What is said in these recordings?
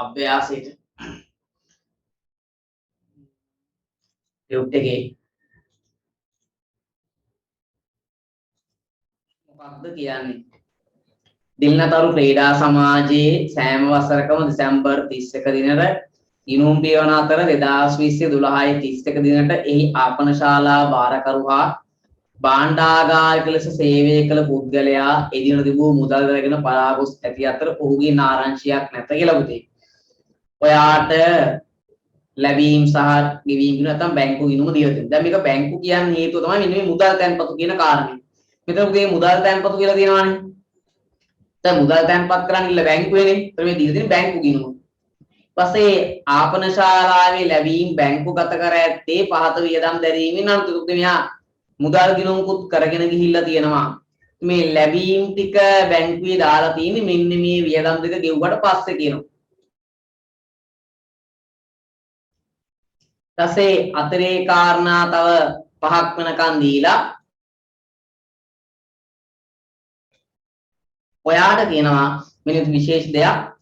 අභ්‍යාසයට tute එකේ මොකක්ද කියන්නේ? දිල්නතරු ක්‍රීඩා සමාජයේ සෑම වසරකම දෙසැම්බර් 31 දිනට ගිණුම් පියවන අතර 2020 12 දිනට එහි ආපන ශාලා භාරකරු හා භාණ්ඩාගාරික ලෙස සේවය කළ පුද්ගලයා එදින තිබූ මුදල් රැගෙන පලා ගොස් ඇති අතර ඔහුගේ නාරංශියක් නැත කියලා පුතේ. ඔයාට ලැබීම් සහ ගෙවීම් කියන නැත්නම් බැංකු ගිණුම දීලා තියෙනවා. දැන් මේක බැංකු කියන්නේ හේතුව තමයි මෙන්න මේ මුදල් තැන්පතු කියන කාරණේ. මෙතන පුතේ මුදල් තැන්පතු කියලා තියෙනවානේ. දැන් මුදල් තැන්පත් කරන්න ඉල්ල බැංකුවේනේ. ඒතර මේ දීලා තියෙන බැංකු ගිණුම. ඊපස්සේ ආපන ශාලාවේ ලැබීම් බැංකුගත කර ඇත්තේ පහත වියදම් දැරීමෙන් අනුතුරුත් මෙහා මුදල් ගිණුම්කුත් කරගෙන ගිහිල්ලා තියෙනවා. මේ ලැබීම් ටික බැංකුවේ දාලා තියෙන්නේ මෙන්න මේ වියදම් දෙක ගෙවුවට පස්සේ කියනවා. ඊපස්සේ අතරේ කාරණා තව 5ක් වෙනකන් දීලා ඔයාට කියනවා මෙන්න විශේෂ දෙයක්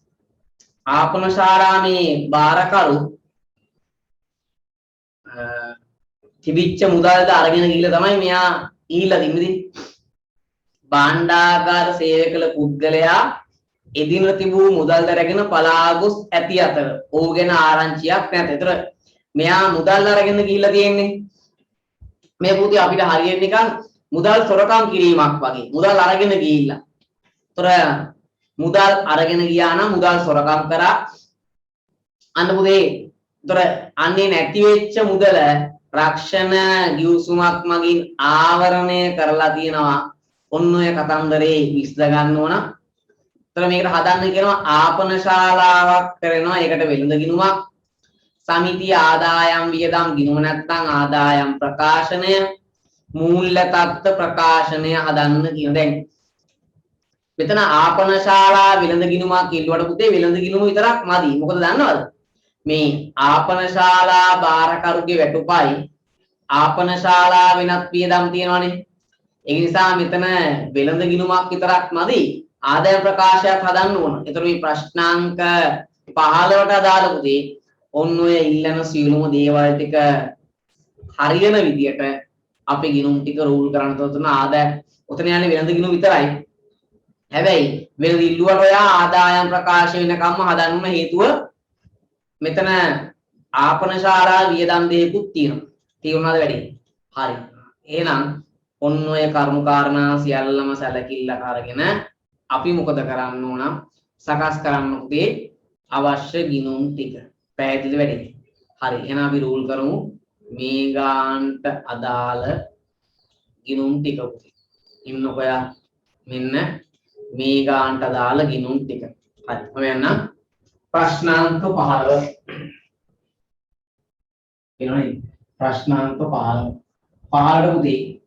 ආපන ශාලාවේ බාරකරු තිබිච්ච මුදල්ද අරගෙන ගිහිල්ලා තමයි මෙයා ඊළඟ දිනේදී භාණ්ඩාගාර සේවය කළ පුද්ගලයා එදින තිබූ මුදල්ද රැගෙන පලා ගොස් ඇති අතර ඔහුගෙන ආරංචියක් නැත. ඒතර මෙයා මුදල් අරගෙන ගිහිල්ලා තියෙන්නේ මේ පුතේ අපිට හරියට නිකන් මුදල් සොරකම් කිරීමක් වගේ. මුදල් අරගෙන ගිහිල්ලා. ඒතර මුදල් අරගෙන ගියා නම් මුදල් සොරකම් කරා. අන්න පුතේ ඒතර අන්නේ නැති වෙච්ච මුදල රක්ෂණ ගිවිසුමක් මගින් ආවරණය කරලා තියෙනවා. ඔන්න ඔය කතන්දරේ විසඳ ගන්න ඕන. ඒතර මේකට හදන්න කියනවා ආපන ශාලාවක් කරනවා. ඒකට වෙළඳ ගිණුමක්. සමිතිය ආදායම් වියදම් ගිණුම නැත්නම් ආදායම් ප්‍රකාශනය මූල්‍ය තත්ත්ව ප්‍රකාශනය හදන්න කියන දැන් මෙතන ආපන ශාලා වෙළඳ ගිණුමක් ඉල්ලුවට පුතේ වෙළඳ ගිණුම විතරක් මදි. මොකද දන්නවද? මේ ආපන ශාලා බාරකරුගේ වැටුපයි ආපන ශාලා වෙනත් වියදම් තියෙනවානේ. ඒ නිසා මෙතන වෙළඳ ගිණුමක් විතරක් මදි. ආදාය ප්‍රකාශයක් හදන්න ඕන. ඒතර මේ ප්‍රශ්නාංක 15ට අදාළ පුතේ ඔන්න ඔය ඉල්ලන සියලුම දේවල් ටික හරියන විදියට අපි ගිණුම් ටික රූල් කරන්න තොරතුන ආදාය උතන යන්නේ වෙළඳ ගිණුම විතරයි. හැබැයි වෙළඳ ඉල්ලුවට ඔයා ආදායම් ප්‍රකාශ වෙනකම්ම හදන්න ඕන හේතුව මෙතන ආපන ශාලා වියදම් දෙකකුත් තියෙනවා. තේරුණාද වැඩි? හරි. එහෙනම් ඔන්න ඔය කරුණු කාරණා සියල්ලම සැලකිල්ලට අරගෙන අපි මොකද කරන්න ඕන? සකස් කරන්න උදේ අවශ්‍ය ගිණුම් ටික. පැහැදිලි වැඩි? හරි. එහෙනම් අපි රූල් කරමු මේ ගාන්ට අදාළ ගිණුම් ටික උදේ. ඉන්නකො යා මෙන්න මේ ගාන්ට අදාළ ගිණුම් ටික. හරි. මම යන්න ප්‍රශ්නාංක 15 එනවනේ ප්‍රශ්නාංක 15 උදේ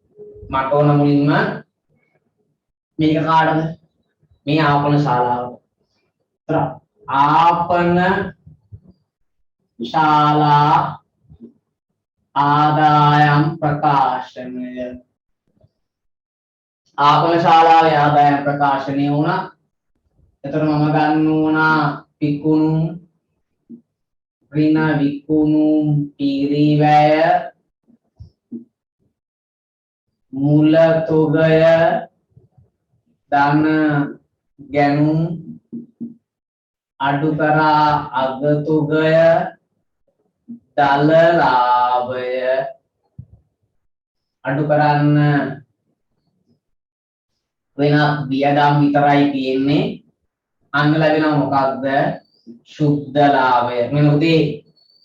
මට ඕන මුලින්ම මේක කාටද මේ ආපන ශාලාව. ඒතර ආපන ශාලා ආදායම් ප්‍රකාශනය ආපන ශාලාවේ ආදායම් ප්‍රකාශනය වුණා. එතකොට මම ගන්න ඕන විකුණුම් ඍණ විකුණුම් පිරිවැය මූල තොගය ධන ගැනුම් අඩු කරා අග තොගය දල ලාභය අඩු කරන්න වෙන වියදම් විතරයි තියෙන්නේ. අන්න ලැබෙනවා මොකක්ද? සුද්ධ ලාභය. මෙන්න උදේ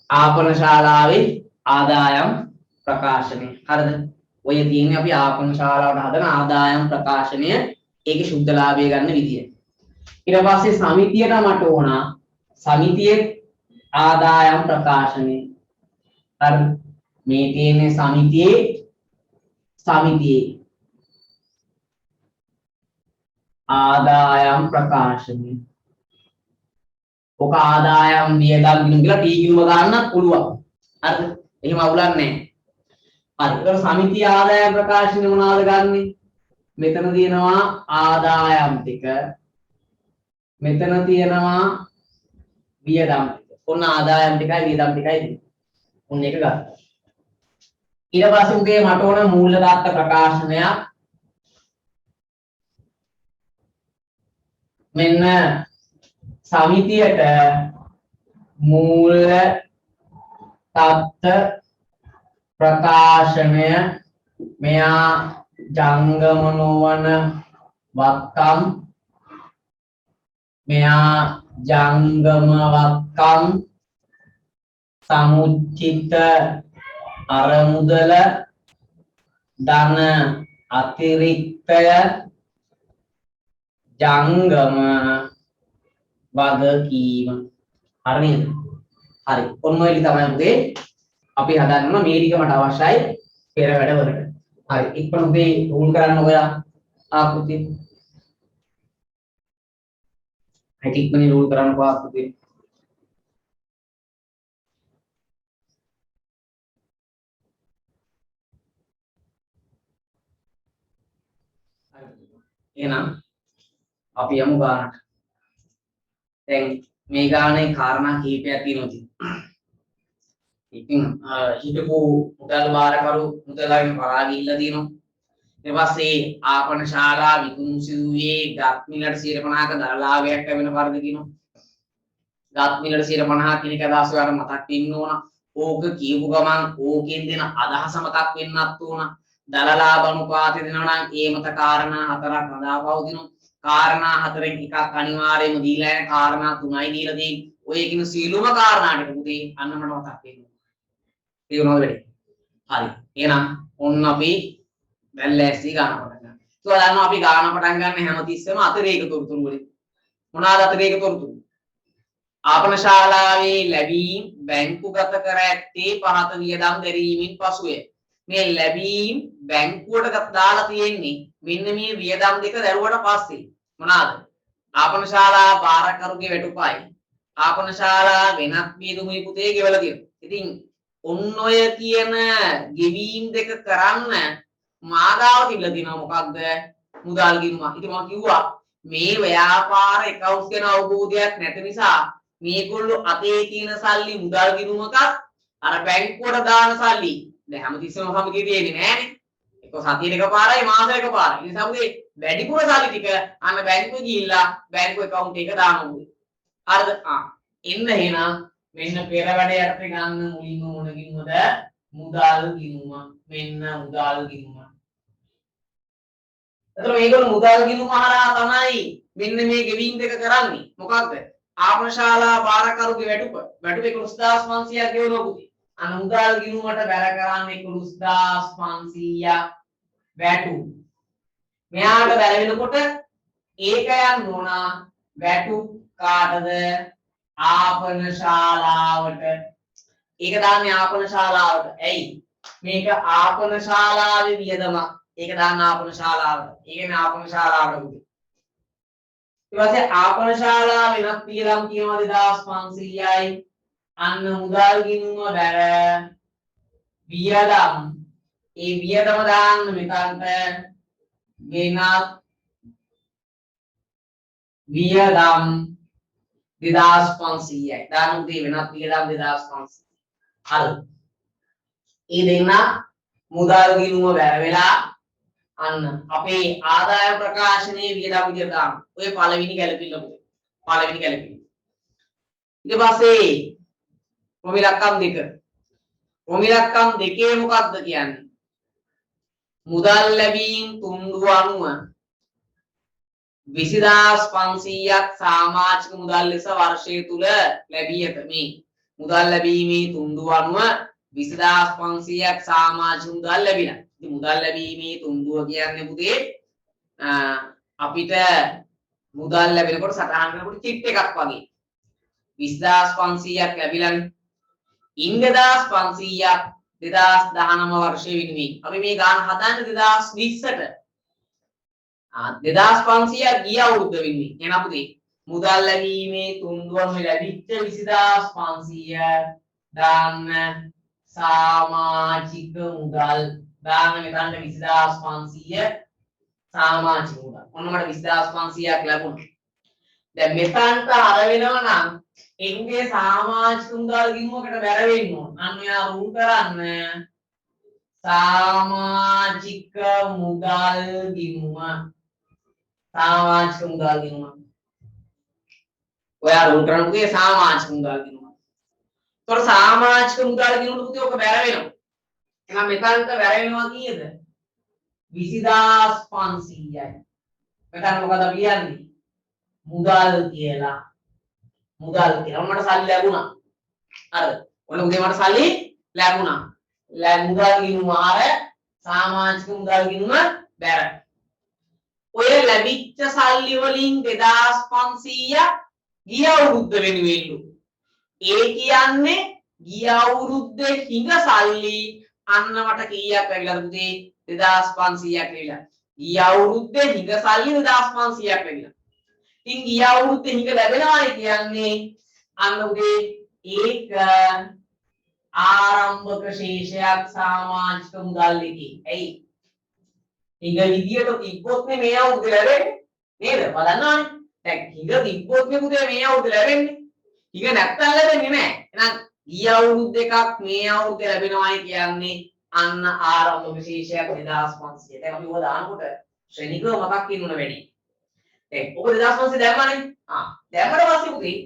ආපන ශාලාවේ ආදායම් ප්‍රකාශනය. හරිද? ඔය තියෙන්නේ අපි ආපන ශාලාවට හදන ආදායම් ප්‍රකාශනය. ඒකේ සුද්ධ ලාභය ගන්න විදිය. ඊට පස්සේ සමිතියට මට ඕන සමිතියේ ආදායම් ප්‍රකාශනය. හරි. මේ තියෙන්නේ සමිතියේ ආදායම් ප්‍රකාශනය. ඔක ආදායම් වියදම් ගිණුම කියලා T ගිණුම ගන්නත් පුළුවන්. හරිද? එහෙම අවුලක් නැහැ. හරි. ඒක සමිතිය ආදායම් ප්‍රකාශනය මොනවද ගන්නෙ? මෙතන තියෙනවා ආදායම් ටික. මෙතන තියෙනවා වියදම් ඔන්න ආදායම් ටිකයි වියදම් ටිකයි ඔන්න එක ගත්තා ඊට පස්සේ උගේ මට ඕන මූල්‍ය දත්ත ප්‍රකාශනයක් මෙන්න සමිතියට මූල්‍ය තත්ත්ව ප්‍රකාශනය මෙයා ජංගම නොවන වත්කම් මෙයා ජංගම වත්කම් සමුච්චිත අරමුදල ධන අතිරික්තය ජංගම වගකීම හරි නේද හරි ඔන්න ඔය තමයි පුතේ අපි හදන්න මේ ටික මට අවශ්‍යයි පෙර වැඩවලට හරි ඉක්මන පුතේ රූල් කරන්න ඔයා ආකෘති හරි ඉක්මනින් රූල් කරන්න ඔයා ආකෘති එහෙනම් අපි යමු ගානට දැන් මේ ගානේ කාරණා කීපයක් තියෙනවා ඉතින් හිටපු මුදල් බාරකරු මුදලයින් පරා ගිහිල්ලා තියෙනවා ඊට පස්සේ ආපන ශාලා විකුණු සිදුවේ ගත් මිලට 50ක දරලාභයක් ලැබෙන පරිදි කියනවා ගත් මිලට 50 කියන එක අදහස ඔයාලට මතක් වෙන්න ඕන ඕක කියපු ගමන් ඕකෙන් දෙන අදහස මතක් වෙන්නත් ඕන දලලාභ අනුපාතය දෙනවා නම් ඒ මත කාරණා හතරක් නදාපවතිනවා කාරණා හතරෙන් එකක් අනිවාර්යයෙන්ම දීලා යන කාරණා තුනයි දීලා තියෙන්නේ ඔය කියන සීලුම කාරණා ටික පුතේ අන්න මට මතක් වෙනවා ඒ වුණාද වැඩි හරි එහෙනම් ඔන්න අපි දැන් ලෑස්ති ගන්න පටන් ගන්න. ඒක දන්නවා අපි ගාන පටන් ගන්න හැමතිස්සෙම අතිරේක තොරතුරු වලින්. මොනවාද අතිරේක තොරතුරු? ආපන ශාලාවේ ලැබීම් බැංකුගත කර ඇත්තේ පහත වියදම් දැරීමෙන් පසුය. මේ ලැබීම් බැංකුවට දාලා තියෙන්නේ මෙන්න මේ වියදම් දෙක දරුවට පස්සේ. මොනවාද? ආපන ශාලා බාරකරුගේ වැටුපයි. ආපන ශාලා වෙනත් වියදමුයි පුතේ ගෙවලා තියෙනවා. ඉතින් ඔන්න ඔය කියන ගෙවීම් දෙක කරන්න මාගාව තිබිලා තියෙනවා මොකක්ද මුදල් ගිණුම. ඉතින් මම කිව්වා මේ ව්‍යාපාර එකවුස් ගැන අවබෝධයක් නැති නිසා මේගොල්ලෝ අතේ තියෙන සල්ලි මුදල් ගිණුමකත් අර බැංකුවට දාන සල්ලි දැන් හැමතිස්සෙම සමගිය තියෙන්නේ නැහනේ. ඒක සතියේ එකපාරයි මාසෙ එකපාරයි. ඒ නිසා මුගේ වැඩිපුර සල්ලි ටික අන්න බැංකුවේ ගිහිල්ලා බැංකු account එක දානවා. හරිද? එන්න එහෙනම් මෙන්න පෙර වැඩ යටතේ ගන්න මුලින්ම මොන ගිණුමද? මුදල් ගිණුම. මෙන්න මුදල් ගිණුම. එතකොට මේගොල්ලෝ මුදල් ගිණුම හරහා තමයි මෙන්න මේ ගෙවීම් දෙක කරන්නේ. මොකක්ද? ආපන ශාලා බාරකරුගේ වැටුප 11500ක් ගෙවනවා පුතේ. අන්න මුදල් ගිණුමට බැර කරන්නේ 11500ක් වැටු. මෙයාට බැර වෙනකොට ඒක යන්න ඕන වැටු කාටද? ආපන ශාලාවට. ඒක දාන්නේ ආපන ශාලාවට. ඇයි? මේක ආපන ශාලාවේ වියදම. ඒක දාන්න ආපන ශාලාවට. ඒ කියන්නේ ආපන ශාලාවට උදේ. ඊට පස්සේ ආපන ශාලාව වෙනත් වියදම් කියනවා 2500යි. අන්න මුදල් ගිණුම බැර වියදම්. ඒ වියදම දාන්න මෙතනට වෙනත් වියදම් 2500යි. දාන්න උදේ වෙනත් වියදම් 2500. හරි. ඒ දෙන්න මුදල් ගිණුම බැර වෙලා අන්න අපේ ආදාය ප්‍රකාශනයේ වියදම් විදියට දාන්න. ඔය පළවෙනි ගැලපිල්ල පුතේ. පළවෙනි ගැලපිල්ල. ඊට පස්සේ ප්‍රොමිලක්කම් දෙක. ප්‍රොමිලක්කම් දෙකේ මොකක්ද කියන්නේ? මුදල් ලැබීම් තුන්දුව අනුව 20500ක් සමාජික මුදල් ලෙස වර්ෂය තුල ලැබී ඇත. මේ මුදල් ලැබීමේ තුන්දුව අනුව 20500ක් සමාජික මුදල් ලැබිලා. ඉතින් මුදල් ලැබීමේ තුන්දුව කියන්නේ පුතේ අපිට මුදල් ලැබෙනකොට සටහන් කරනකොට චිට් එකක් වගේ 20500ක් ලැබිලානේ. ඉන් 2500ක් 2019 වර්ෂයේ වෙනුවෙන් අපි මේ ගාන හදන්නේ 2020ට. 2500ක් ගිය අවුරුද්ද වෙනුවෙන්. එහෙනම් පුතේ මුදල් ලැබීමේ තුන්දුවම ලැබිච්ච 20500 දාන්න සමාජික මුදල් දාන්න මෙතනට 20500 සමාජික මුදල්. ඔන්න මට 20500ක් ලැබුණා. දැන් මෙතනට අර වෙනවා නම් ඒකේ සමාජික මුදල් ගිණුමකට බැර වෙන්න ඕන. අන්න යා රූල් කරන්න සමාජික මුදල් ගිණුම. සමාජික මුදල් ගිණුම. ඔයා රූල් කරන්න පුතේ සමාජික මුදල් ගිණුම. ඒතකොට සමාජික මුදල් ගිණුමට පුතේ ඔක බැර වෙනවා. එහෙනම් මෙතනට බැර වෙනවා කීයද? 20500යි. මෙතන මොකද අපි කියන්නේ? මුදල් කියලා. මුදල් කියලා මට සල්ලි ලැබුණා. හරිද? ඔන්න උදේ මට සල්ලි ලැබුණා. මුදල් ගිණුම ආර සමාජික මුදල් ගිණුම බැර. ඔය ලැබිච්ච සල්ලි වලින් 2500ක් ගිය අවුරුද්ද වෙනුවෙන්ලු. ඒ කියන්නේ ගිය අවුරුද්දේ හිඟ සල්ලි අන්න මට කීයක් ලැබිලාද පුතේ? 2500ක් ලැබිලා. ගිය අවුරුද්දේ හිඟ සල්ලි 2500ක් ලැබිලා. ඉතින් ගිය අවුරුද්දේ හිඟ ලැබෙනවා කියන්නේ අන්න උදේ ඒක ආරම්භක ශේෂයක් සමාජික මුදල් එකේ. ඇයි? හිඟ විදියට තිබ්බොත් මේ අවුරුද්දේ ලැබෙන්නේ නේද? බලන්නවානේ. දැන් හිඟ තිබ්බොත් පුතේ මේ අවුරුද්දේ ලැබෙන්නේ. හිඟ නැත්තම් ලැබෙන්නේ නැහැ. එහෙනම් ගිය අවුරුද්ද එකක් මේ අවුරුද්දේ ලැබෙනවායි කියන්නේ අන්න ආරම්භක ශේෂයක් 2500. දැන් අපි ඔය දානකොට ශ්‍රේණිකව මතක් වෙන්න ඕන වැඩි. දැන් ඔක 2500 දැම්මනේ. දැම්මට පස්සේ පුතේ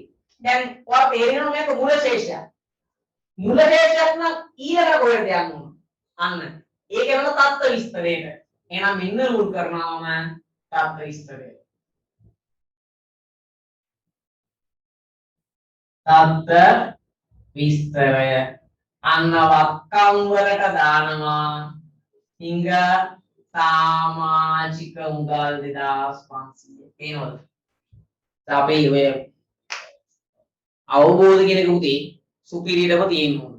දැන් ඔයාලා තේරෙනවා මේක මූල ශේෂයක්. මූල ශේෂයක් නම් ඊළඟට කොහෙද යන්න ඕන? අන්න ඒක වෙන තත්ත්ව විස්තරයට. එහෙනම් මෙන්න රූල් කරනවාම තත්ත්ව විස්තරය. තත්ත්ව විස්තරය අන්න වක්කම් වලට දානවා හිඟ සමාජික මුදල් 2500. පේනවද? අපේ ඔය අවබෝධ කියන එක උතේ සුපිරියටම තියෙන්න ඕන.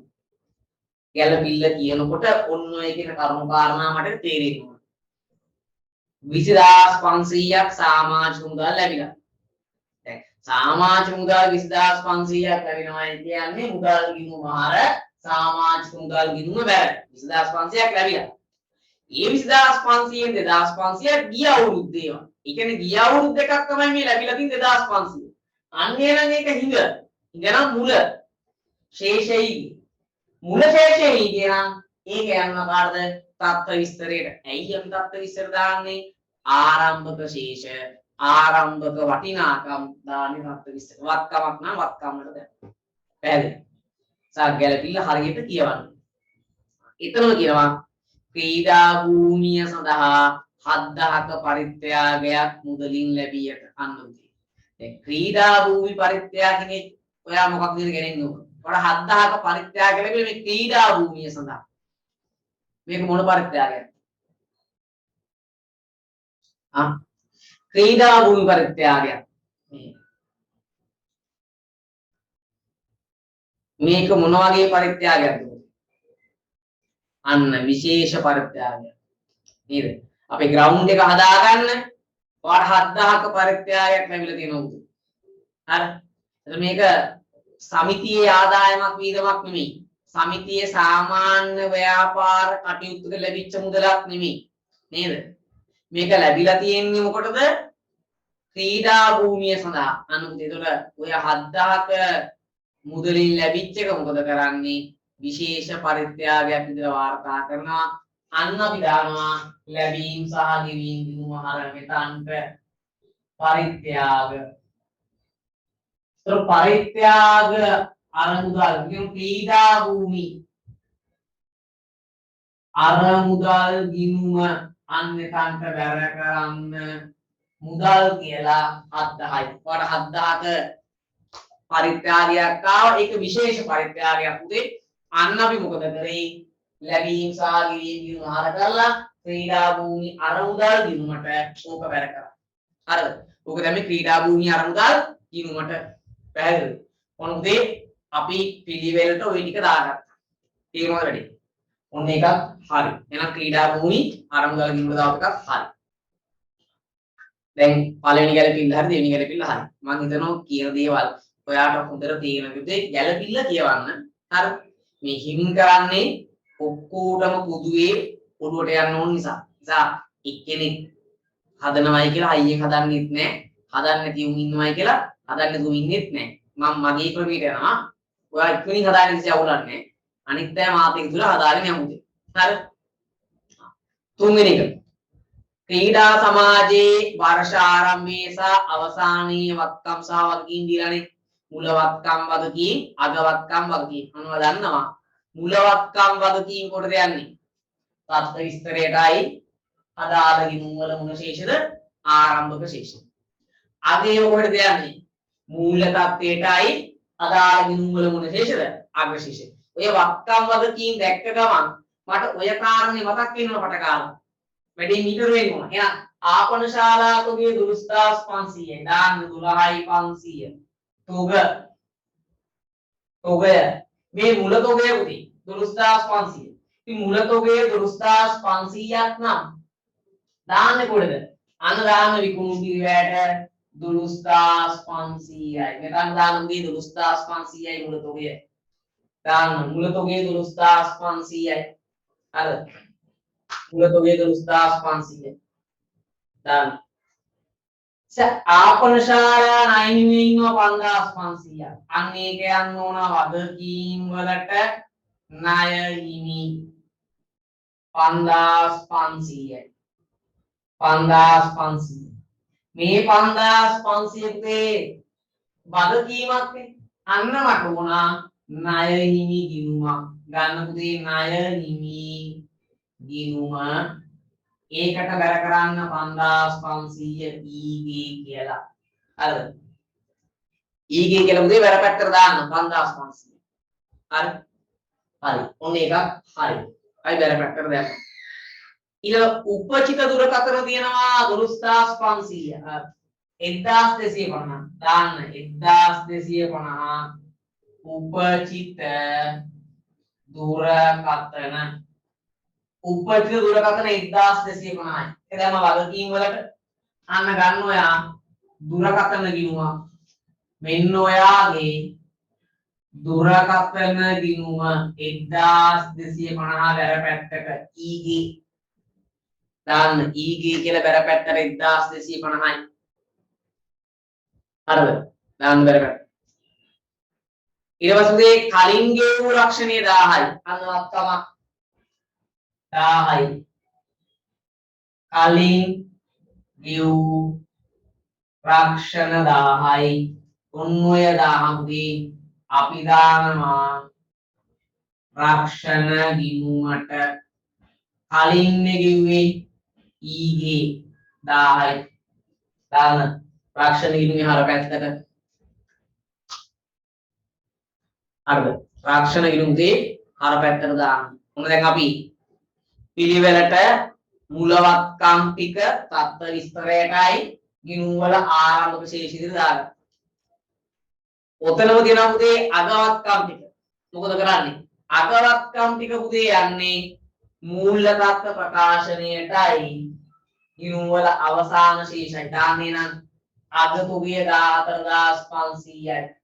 ගැළපිල්ල කියනකොට ඔන්න ඔය කියන කරුණු කාරණා මට තේරෙන්න ඕන. 20500ක් සමාජික මුදල් ලැබිලා. දැන් සමාජික මුදල් 20500ක් ලැබෙනවා කියන්නේ මුදල් ගිණුම හර සමාජික මුදල් ගිණුම බැර 20500ක් ලැබිලා. ඒ 20500න් 2500ක් ගිය අවුරුද්දේ ඒවා. ඒ කියන්නේ ගිය අවුරුද්ද එකක් තමයි මේ ලැබිලා තියෙන 2500. අන්නේ නම් ඒක හිඟ. හිඟ නම් මුල. ශේෂයි. මුල ශේෂයි කියනම් ඒක යන්න කාටද? තත්ත්ව විස්තරයට. ඇයි අපි තත්ත්ව විස්තර දාන්නේ? ආරම්භක ශේෂ, ආරම්භක වටිනාකම් දාන්නේ තත්ත්ව විස්තර. වත්කමක් නම් වත්කම් වලට දාන්න. පැහැදිලි? සාගැලපිල්ල හරියට කියවන්න. එතනම කියනවා ක්‍රීඩා භූමිය සඳහා 7000ක පරිත්‍යාගයක් මුදලින් ලැබියට අන්න උදේ. දැන් ක්‍රීඩා භූමි පරිත්‍යාගනේ ඔයා මොකක්ද ගෙනින්න ඕන? ඔයාලා 7000ක පරිත්‍යාග ලැබෙන්නේ මේ ක්‍රීඩා භූමිය සඳහා. මේක මොන පරිත්‍යාගයක්ද? ක්‍රීඩා භූමි පරිත්‍යාගයක්. මේක මොන වගේ පරිත්‍යාගයක්ද? අන්න විශේෂ පරිත්‍යාගයක්. නේද? අපේ ග්‍රවුන්ඩ් එක හදාගන්න ඔයාලට 7000ක පරිත්‍යාගයක් ලැබිලා තියෙනවා උදේ. හරි. එතකොට මේක සමිතියේ ආදායමක් වීදමක් නෙමෙයි. සමිතියේ සාමාන්‍ය ව්‍යාපාර කටයුත්තක ලැබිච්ච මුදලක් නෙමෙයි. නේද? මේක ලැබිලා තියෙන්නේ මොකටද? ක්‍රීඩා භූමිය සඳහා. අනුත් එතකොට ඔය 7000ක මුදලින් ලැබිච්ච එක මොකද කරන්නේ? විශේෂ පරිත්‍යාගයක් විදිහට වාර්තා කරනවා. අන්න අපි දානවා ලැබීම් සහ ගෙවීම් ගිණුම හර මෙතන්ට පරිත්‍යාග. ඒතර පරිත්‍යාග අරමුදල් කියන ක්‍රීඩා භූමි අරමුදල් ගිණුම අන්න එතන්ට බැර කරන්න මුදල් කියලා 7000යි. ඔයාලට 7000ක පරිත්‍යාගයක් ආව. ඒක විශේෂ පරිත්‍යාගයක් උදේ. අන්න අපි මොකද කරේ? ලැබීම් සහ ගෙවීම් ගිණුම හර කරලා ක්‍රීඩා භූමි අරමුදල් ගිණුමට ඕක බැර කරා. හරිද? ඕක තමයි ක්‍රීඩා භූමි අරමුදල් ගිණුමට පැහැදිලිද? ඔන්න උදේ අපි පිළිවෙලට ওই ටික දාගත්තා. තේරුණාද වැඩි? ඔන්න එකක් හරි. එහෙනම් ක්‍රීඩා භූමි අරමුදල් ගිණුමට දාපු එකක් හරි. දැන් පළවෙනි ගැලපිල්ල හරි දෙවෙනි ගැලපිල්ල හරි. මම හිතනවා කියන දේවල් ඔයාට හොඳට තේරෙන විදිහට ගැලපිල්ල කියවන්න. හරි. මේ හිමින් කරන්නේ ඔක්කොටම පොදුවේ පොඩුවට යන්න ඕන නිසා. එක්කෙනෙක් හදනවයි කියලා හයියෙන් හදන්නෙත් නැහැ. හදන්න නැති උන් ඉන්නවයි කියලා හදන්න දුම් ඉන්නෙත් නැහැ. මම මගේ ක්‍රමයට යනවා. ඔයා ඉක්මනින් හදාගෙන ඉස්සෙ අවුලන්නේ. අනිත් අය මාත් එක තුල හදාගෙන යමු. හරි. තුන්වෙනි එක. ක්‍රීඩා සමාජයේ වර්ෂ ආරම්භයේ සහ අවසානයේ වත්කම් සහ වගකීම් දීලානේ. මුල වත්කම් වගකීම් අග වත්කම් වගකීම්. මොනවද දන්නවා? මුල වත්කම් වගකීම් කොටද යන්නේ. තත්ත්ව විස්තරයටයි අදාළ ගිණුම් වල මොන ශේෂද? ආරම්භක ශේෂ. අගේ කොහෙද යන්නේ? මූල තත්ත්වයටයි අදාළ ගිණුම් වල මොන ශේෂද? අග ශේෂ. ඔය වත්කම් වගකීම් දැක්ක ගමන් මට ඔය කාරණේ මතක් වෙනවා පට කාලා. වැඩි මීටර වෙන්න ඕන. එහෙනම් ආපන ශාලාවකගේ දුරස්ථාස් 500යි. දාන්න 12500. තොගය මේ මුල තොගය පුතේ දුරස්ථාස් 500. ඉතින් මුල තොගය දුරස්ථාස් 500ක් නම් දාන්නේ කොහෙද? අන්න දාන්න විකුණු පිරිවැයට දුරස්ථාස් 500යි. මෙතන දාන්න මුගේ දුරස්ථාස් 500යි මුල තොගය. දාන්න මුල තොගය දුරස්ථාස් 500යි. අර මුල තොගය දුරස්ථාස් 500යි. දාන්න. ආපන ශාලා ණය හිමි ඉන්නවා 5500ක්. අන්න ඒක යන්න ඕන වගකීම් වලට ණය හිමි 5500යි. 5500. මේ 5500 ගේ වගකීමක් නේ. අන්න මට උනා ණය හිමි ගිණුමක් ගන්න පුතේ. ණය හිමි ගිණුම ඒකට බැර කරන්න 5500 ඊගේ කියලා. හරිද? ඊගේ කියලා පුතේ බැර පැත්තට දාන්න 5500. හරි. හරි. ඔන්න එකක් හරි. අයි බැර පැත්තට දාන්න. ඊළඟ උපචිත දුරකථන තියෙනවා දුරස්ථාස් 500. 1250 දාන්න 1250 උපචිත දුරකථන. උපචිත දුරකථන 1250යි. ඒක දැම්ම වගකීම් වලට අන්න ගන්න ඔයා දුරකථන ගිණුම. මෙන්න ඔයාගේ දුරකථන ගිණුම 1250 බැර පැත්තට ඊගේ දාන්න. ඊගේ කියලා බැර පැත්තට 1250යි. හරිද? දාන්න බැර පැත්ත. ඊට පස්සේ කලින් ගෙවූ රක්ෂණය 1000යි. අන්න වත්කමක් 1000යි. කලින් ගෙවූ රක්ෂණ 1000යි. ඔන්න ඔය 1000දී අපි දානවා රක්ෂණ ගිණුමට කලින් ගෙව්වේ ඊගේ 1000යි. දාන්න රක්ෂණ ගිණුමේ හර පැත්තට. හරිද? රක්ෂණ ගිණුමේ හර පැත්තට දාන්න. මොන දැන් අපි පිළිවෙලට මුලවත්කම් ටික තත්ත්ව විස්තරයටයි ගිණුම් වල ආරම්භක ශේෂ ඉදිරිය දාගන්න. ඔතනම තියෙනවා පුතේ අගවත්කම් ටික. මොකද කරන්නේ? අගවත්කම් ටික පුතේ යන්නේ මූල්‍ය තත්ත්ව ප්‍රකාශනයටයි ගිණුම් වල අවසාන ශේෂයි. දාන්නේ නම් අග තොගය 14500යි.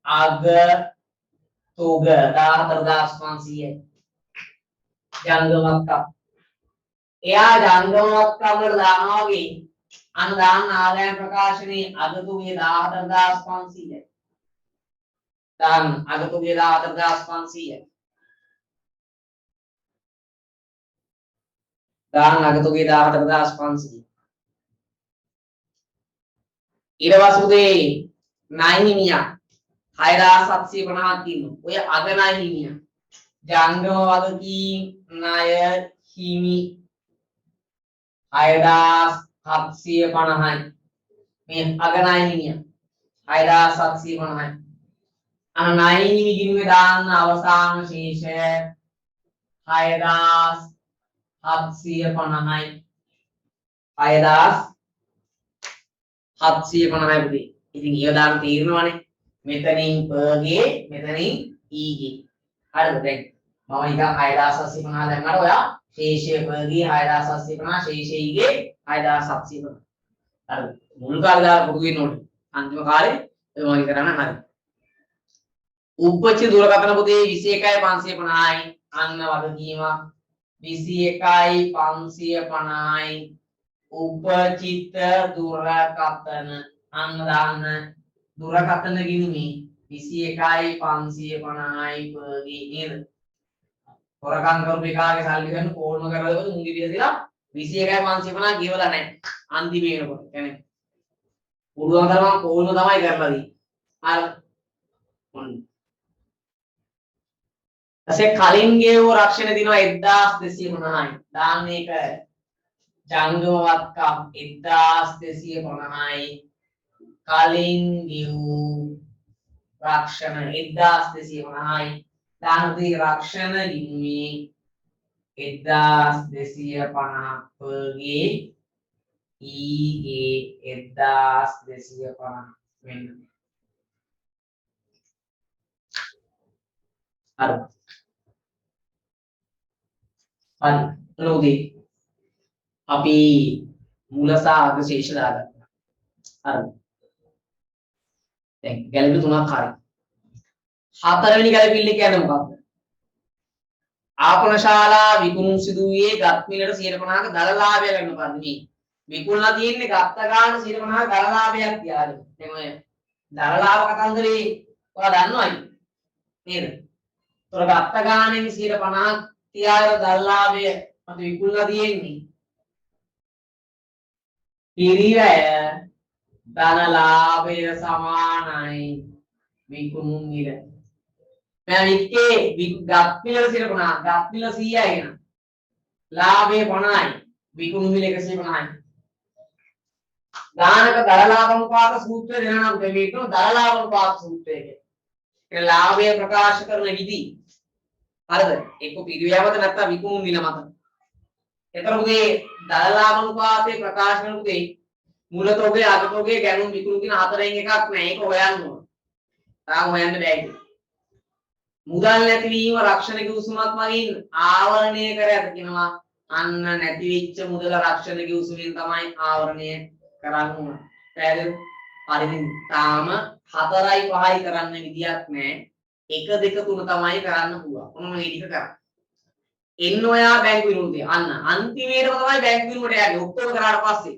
අග තොග 14500යි. ජංගමත්කම්. එයා ජංගමත්කම් වල දානවා වගේ අන්න දාන්න ආදායම් ප්‍රකාශනයේ අගතුගේ 14500යි. දාන්න අගතුගේ 14500යි. දාන්න අගතුගේ 14500යි. ඊට පස්සේ ණය හිමියා 6750ක් ඉන්නවා. ඔය අග ණය හිමියා ජංගම වගකීම් ණය හිමි 6750යි. මේ අග ණය හිමියා 6750යි. අන ණය හිමි ගිණුමේ දාන්න අවසාන ශේෂය 6750යි. 6750යි පුතේ. ඉතින් ඊය දාන්න තීරණවනේ. මෙතනින් පගේ මෙතනින් ඊගේ. හරිද? දැන් මම නිකන් 6750 දැම්මට ඔයා ශේෂය පගේ 6750 ශේෂය ඊගේ 6750. හරිද? මුල් කාලේ දාලා පුරුදු වෙන්න ඕනේ. අන්තිම කාලේ ඔය වගේ කරන්න හරි. උපචිත දුරකථන පුතේ 21550යි. අන්න වගකීමක් 21550යි. උපචිත දුරකථන අන්න දාන්න දුරකථන ගිණුමේ 21යි 550යි per නේද? හොරකම් කරපු එකාගේ සල්ලි ගන්න කෝල්ම කරලා දෙවල මුංගි පිළිදලා 21යි 550 ගෙවලා නැහැ. අන්තිමේ වෙනකොට. කියන්නේ පුළුවන් තරම් කෝල්ම තමයි කරලා දී. අර ඔන්න. ඊපස්සේ කලින් ගෙවුව රක්ෂණ දිනවා 1250යි. දාන්න එක ජංගමවත්කම් 1250යි. කලින් ගෙවූ රක්ෂණ 1250යි. දානදී රක්ෂණ ගිණුමේ 1250 පර්ගේ ඊගේ 1250 වෙන්න. හරි. හරි. ලෝදී අපි මූල සහ අග ශේෂ දාගත්තා. හරි. දැන් ගැළපෙ තුනක් හරි. හතරවෙනි ගැළපිල්ල කියන්නේ මොකක්ද? ආපන ශාලා විකුණුම් සිදුවේ ගත් මිලට 150ක දල ලාභය ගන්න පරිදි විකුණලා තියෙන්නේ ගත්ත ගාන 150ක දල ලාභයක් තියාගෙන. දැන් ඔය දල ලාභ කතන්දරේ ඔයා දන්නවයි නේද? ඒතර ගත්ත ගානෙන් 150ක් තියාගෙන දල ලාභය අපි විකුණලා තියෙන්නේ. පිරිවැය ධන ලාභය සමානයි විකුණුම් මිල. मैं विक्के गत मिल 150 गत मिल 100යි න ලාභය 50යි විකුණු මිල 150යි දානක දල ලාභ අනුපාත සූත්‍රය දෙනවා නම් මේක දල ලාභ අනුපාත සූත්‍රය කියන්නේ ලාභය ප්‍රකාශ කරන විදි හරිද ඒක පිළිවෙලවද නැත්නම් විකුණු මිල මත එතරම්ගේ දල ලාභ අනුපාතේ ප්‍රකාශ කරනකොට මූලතෝගේ අගතෝගේ ගැනුම් විකුණු කියන හතරෙන් එකක් නෑ ඒක හොයන්න ඕන තාම හොයන්න බෑ ඒක මුදල් නැතිවීම රක්ෂණික උසුමක් මගින් ආවරණය කර ඇත කියනවා අන්න නැති වෙච්ච මුදල රක්ෂණික උසුමින් තමයි ආවරණය කරන්න ඕන. පැහැදිලිද? හරිද? තාම 4යි 5යි කරන්න විදියක් නැහැ. 1 2 3 තමයි කරන්න පුළුවන්. මොන මේ ටික කරා. එන්න ඔයා බැංකු විනුමේ අන්න අන්තිමේටම තමයි බැංකු විනුමට යන්නේ. ඔක්කොම කරාට පස්සේ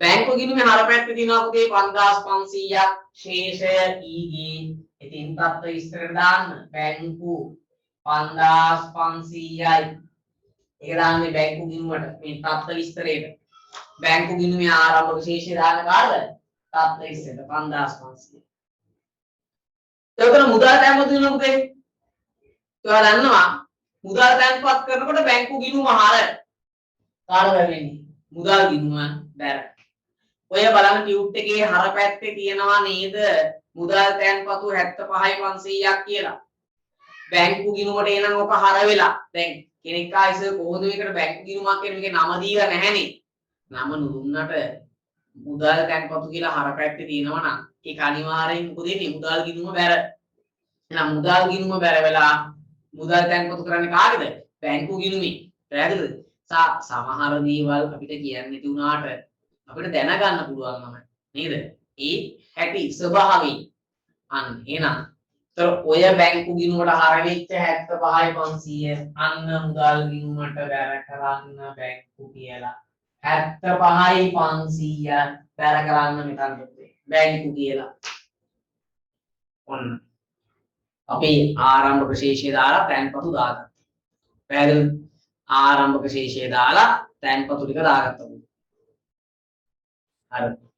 බැංකු ගිණුමේ හරපැත්තේ තියෙනවා පුතේ 5500ක් ශේෂය ඊගේ ඉතින් තත්ත්ව විස්තරයට දාන්න බැංකු 5500යි ඒක දාන්නේ බැංකු ගිණුමට මේ තත්ත්ව විස්තරයට බැංකු ගිණුමේ ආරම්භක ශේෂය දාන්න කාටද තත්ත්ව විස්තරයට 5500 එතකොට මුදල් තැන්පත් වෙනවා පුතේ ඔයාලා දන්නවා මුදල් තැන්පත් කරනකොට බැංකු ගිණුම හර කාටද වෙන්නේ මුදල් ගිණුම බැර ඔය බලන්න ටියුට් එකේ හර පැත්තේ තියෙනවා නේද මුදල් තැන්පතු 75යි 500ක් කියලා. බැංකු ගිණුමට එනනම් ඔක හර වෙලා. දැන් කෙනෙක් ආයිස කොහොමද මේකට බැංකු ගිණුමක් කියන මේකේ නම දීලා නැහැනේ. නම නුදුන්නට මුදල් තැන්පතු කියලා හර පැත්තේ තියෙනවා නම් ඒක අනිවාර්යෙන් මොකද වෙන්නේ මුදල් ගිණුම බැර. එහෙනම් මුදල් ගිණුම බැර වෙලා මුදල් තැන්පතු කරන්නේ කාගේද? බැංකු ගිණුමේ. පැහැදිලිද? සමහර දේවල් අපිට කියන්නේ නැති වුණාට අපිට දැනගන්න පුළුවන් නම නේද? ඒ හැටි ස්වභාවයෙන් අන්න එහෙනම් තර ඔය බැංකු ගිණුමට හර වෙච්ච 75යි 500 අන්න මුදල් ගිණුමට බැර කරන්න බැංකු කියලා 75යි 500 බැර කරන්න මෙතන බැංකු කියලා ඔන්න අපි ආරම්භක ශේෂය දාලා තැන්පතු දාගත්තා පැහැදිලිද ආරම්භක ශේෂය දාලා තැන්පතු ටික දාගත්තා හරි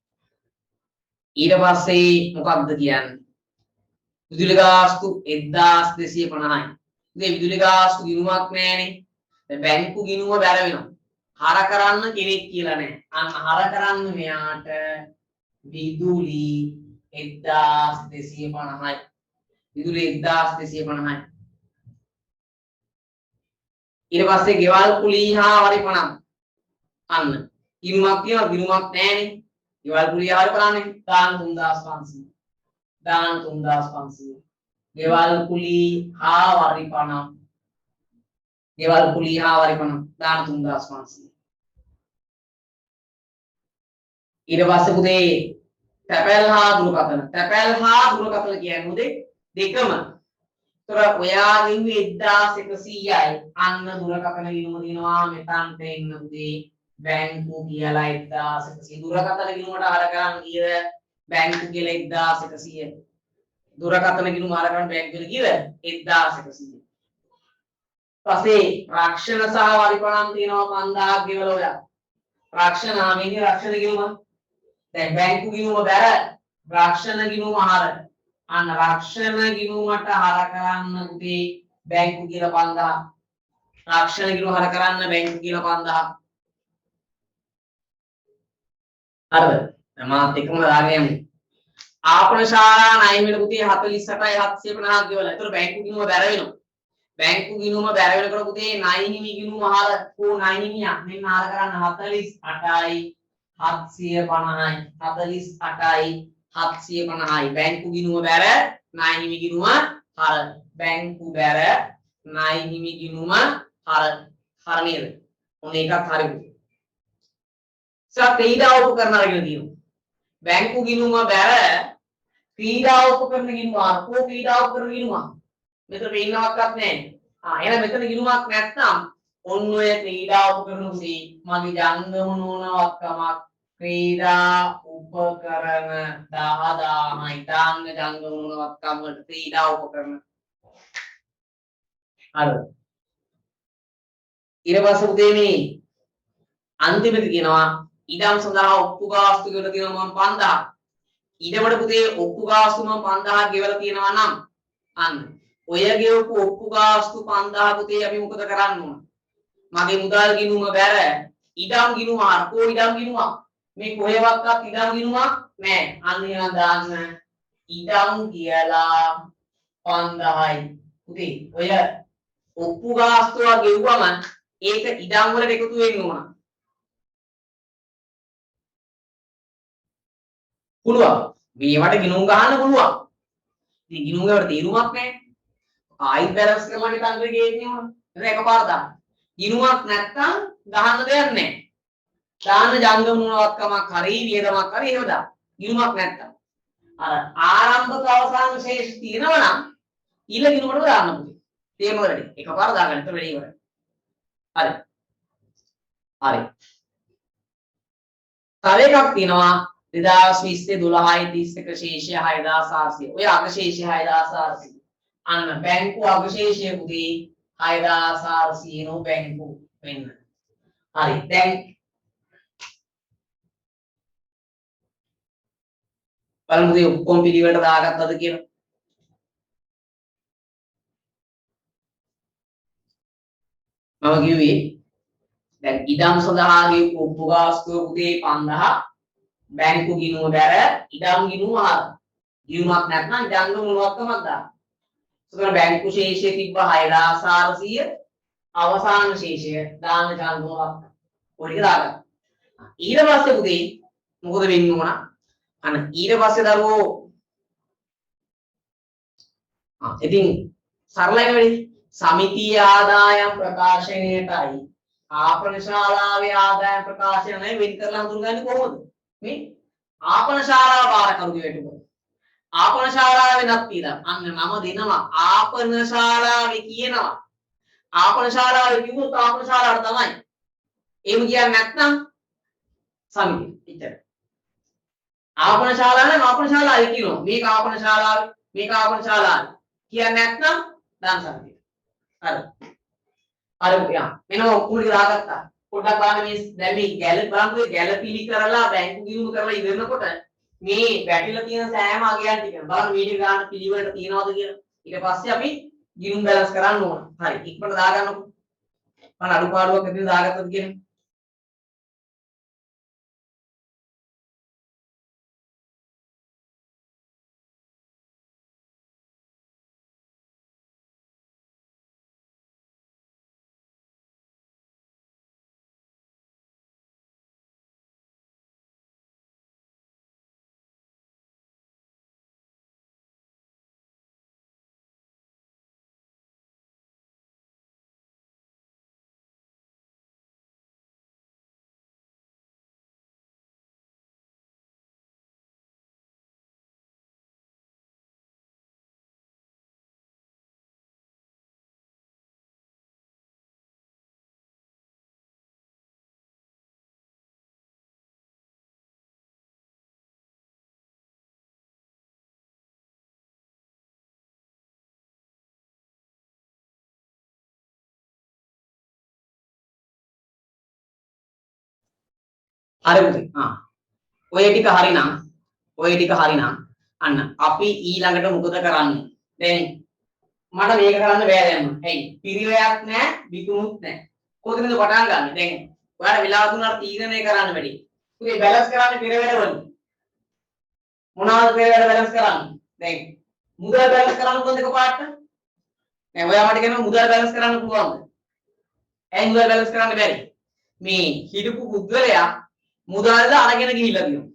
ඊට පස්සේ මොකක්ද කියන්නේ විදුලි ගාස්තු 1250යි ඉතින් විදුලි ගාස්තු ගිණුමක් නැහැනේ දැන් බැංකු ගිණුම බැර වෙනවා හර කරන්න කෙනෙක් කියලා නැහැ අන්න හර කරන්න මෙයාට විදුලි 1250යි විදුලි 1250යි ඊට පස්සේ ගෙවල් කුලී හා වරිපණම් අන්න ගිණුමක් තියෙනවා ගිණුමක් නැහැනේ ගෙවල් කුලිය හර කරන්නේ දාන 3500 දාන 3500 ගෙවල් කුලී හා වරිපණම් ගෙවල් කුලී හා වරිපණම් දාන 3500 ඊට පස්සේ පුතේ තැපැල් හා දුරකථන කියන්නේ උදේ දෙකම. ඒතර ඔයාගෙන් 1100යි අන්න දුරකථන ගිණුම දිනවා මෙතනට එන්න උදේ බැංකු කියලා 1100 දුරකථන ගිණුමට හර කරන් ගිය බැංකු කියලා 1100. දුරකථන ගිණුම ආරකරන බැංකු කියලා කිව්ව 1100. පස්සේ රක්ෂණ සහ වරිපණම් තියෙනවා 5000ක් ගෙවලා ඔයා. රක්ෂණ ආමේදී රක්ෂණ ගිණුම. දැන් බැංකු ගිණුම බැර රක්ෂණ ගිණුම හර. අන්න රක්ෂණ ගිණුමට හර කරන්න පුතේ බැංකු කියලා 5000. රක්ෂණ ගිණුම හර කරන්න බැංකු කියලා 5000. හරිද? මාත් එකම දාගෙන යමු. ආපන ශාලා ණය වෙන පුතේ 48යි 750ක් ගෙවලා. ඒතර බැංකු ගිණුම බැර වෙනවා. බැංකු ගිණුම බැර වෙනකොට පුතේ ණය හිමි ගිණුම හර කෝ ණය හිමියක් මෙන්න හර කරන්න 48යි 750යි 48යි 750යි බැංකු ගිණුම බැර ණය හිමි ගිණුම හර බැංකු බැර ණය හිමි ගිණුම හර නේද? ඔන්න ඒකත් හරි පුතේ. ක්‍රීඩා උපකරණ අරගෙන තියෙනවා. බැංකු ගිණුම බැර ක්‍රීඩා උපකරණ ගිණුම අරකෝ ක්‍රීඩා උපකරණ ගිණුම. මෙතන පේන්නවක්වත් නැහැ. එහෙනම් මෙතන ගිණුමක් නැත්නම් ඔන්න ඔය ක්‍රීඩා උපකරණ උදී මගේ ජංගම නෝනවත්කමක් ක්‍රීඩා උපකරණ 10000යි තාංග ජංගම නෝනවත්කම වලට ක්‍රීඩා උපකරණ. හරිද? ඊට පස්සේ උදේ මේ අන්තිමට කියනවා ඉඩම් සඳහා ඔප්පු ගාස්තු ගෙවලා තියෙනවා මම 5000. ඊටවට පුතේ ඔප්පු ගාස්තු මම 5000 ගෙවලා තියෙනවා නම් අන්න ඔය ගෙවපු ඔප්පු ගාස්තු 5000 පුතේ අපි මොකද කරන්න ඕන? මගේ මුදල් ගිණුම බැර ඉඩම් ගිණුම අරකෝ ඉඩම් ගිණුමක් මේ කොහෙවත් ඉඩම් ගිණුමක් නැහැ. අන්න එහෙනම් දාන්න ඉඩම් කියලා 5000යි. පුතේ ඔය ඔප්පු ගාස්තුව ගෙවුවම ඒක ඉඩම් වලට එකතු වෙන්න ඕන. පුළුවන්. මේවට ගිණුම් ගහන්න පුළුවන්. ඉතින් ගිණුම් වලට තීරුමක් නැහැ. ආයි බැලන්ස් කරලා තන්ත්‍රය ගේන්නේ මොන? ඒක එකපාර දාන්න. ගිණුමක් නැත්තම් ගහන්න දෙයක් නැහැ. දාන්න ජංගම නුවණවත්කමක් හරි වියදමක් හරි එහෙම දාන්න. ගිණුමක් නැත්තම්. අර ආරම්භක අවසාන ශේෂ තියෙනවා නම් ඊළ ගිණුමට දාන්න පුළුවන්. තේරුණාද? එකපාර දාගන්න. ඒක වැඩි ඉවරයි. හරි. හරි. තව එකක් තියෙනවා 2020 12යි 31 ශේෂය 6400. ඔය අගශේෂය 6400. අන්න බැංකු අගශේෂය පුතේ 6400 නෝ බැංකු වෙන්න. හරි. දැන් බලමු පුතේ ඔක්කොම පිළිවෙලට දාගත්තද කියලා. මම කිව්වේ දැන් ඉඩම් සඳහා ගෙවපු ඔප්පු ගාස්තුව පුතේ 5000 බැංකු ගිණුම බැර ඉඩම් ගිණුම 6. ගිණුමක් නැත්නම් ජංගම මොනවත්කමක් දාන්න. ඒතර බැංකු ශේෂය තිබ්බ 6400 අවසාන ශේෂය දාන ජංගම මොනවත්කම. ඔය ටික දාගන්න. ඊට පස්සේ පුතේ මොකද වෙන්න ඕන? අන්න ඊට පස්සේ දරුවෝ ඉතින් සරලයි වැඩි. සමිතිය ආදායම් ප්‍රකාශනයටයි ආපන ශාලාවේ ආදායම් ප්‍රකාශනය වෙන් කරලා හඳුන්වන්නේ කොහොමද? මේ ආපන ශාලාව බාරකරුගේ වැටුප. ආපන ශාලාවේ නත් තියලා අන්න නම දෙනවා ආපන ශාලාවේ කියනවා. ආපන ශාලාවේ කිව්වොත් ආපන ශාලාවට තමයි. එහෙම කියන්නේ නැත්නම් සමිතිය. එච්චර. ආපන ශාලාව නම් ආපන ශාලාවේ කියනවා. මේක ආපන ශාලාවේ මේක ආපන ශාලාවේ. කියන්නේ නැත්නම් දාන සමිතිය. හරි. හරි පුතේ. මෙන්න ඔක්කොම දාගත්තා. පොඩ්ඩක් බලන්න මේ දැන් මේ බලන්න ගැළපිලි කරලා බැංකු ගිණුම කරලා ඉවරනකොට මේ වැටිලා තියෙන සෑම අගයන් ටික බලන්න මීටර ගන්න පිළිවෙලට තියනවද කියලා. ඊට පස්සේ අපි ගිණුම් බැලන්ස් කරන්න ඕන. හරි. ඉක්මනට දාගන්නකො. බලන්න අඩුපාඩුවක් ඇතුලේ දාගත්තද කියලා. හරි පුතේ. ඔය ටික හරිනම් අන්න අපි ඊළඟට මොකද කරන්නේ? දැන් මට මේක කරන්න බෑ දැන්. ඇයි? පිරිවැයක් නැහැ, විකුණුත් නැහැ. කොහොමද පටන් ගන්න? දැන් ඔයාලා වෙලාව තුනක් තීරණය කරන්න වැඩි. පුතේ බැලන්ස් කරන්න පිරිවැඩ වලින්. මොනවද පිරිවැඩ බැලන්ස් කරන්නේ? දැන් මුදල් බැලන්ස් කරන්න කොහොමද එකපාරට? දැන් ඔයා මට කියනවා මුදල් බැලන්ස් කරන්න පුළුවන්ද? ඇයි මුදල් බැලන්ස් කරන්න බැරි? මේ හිටපු පුද්ගලයා මුදල්ද අරගෙන ගිහිල්ලා තියෙනවා.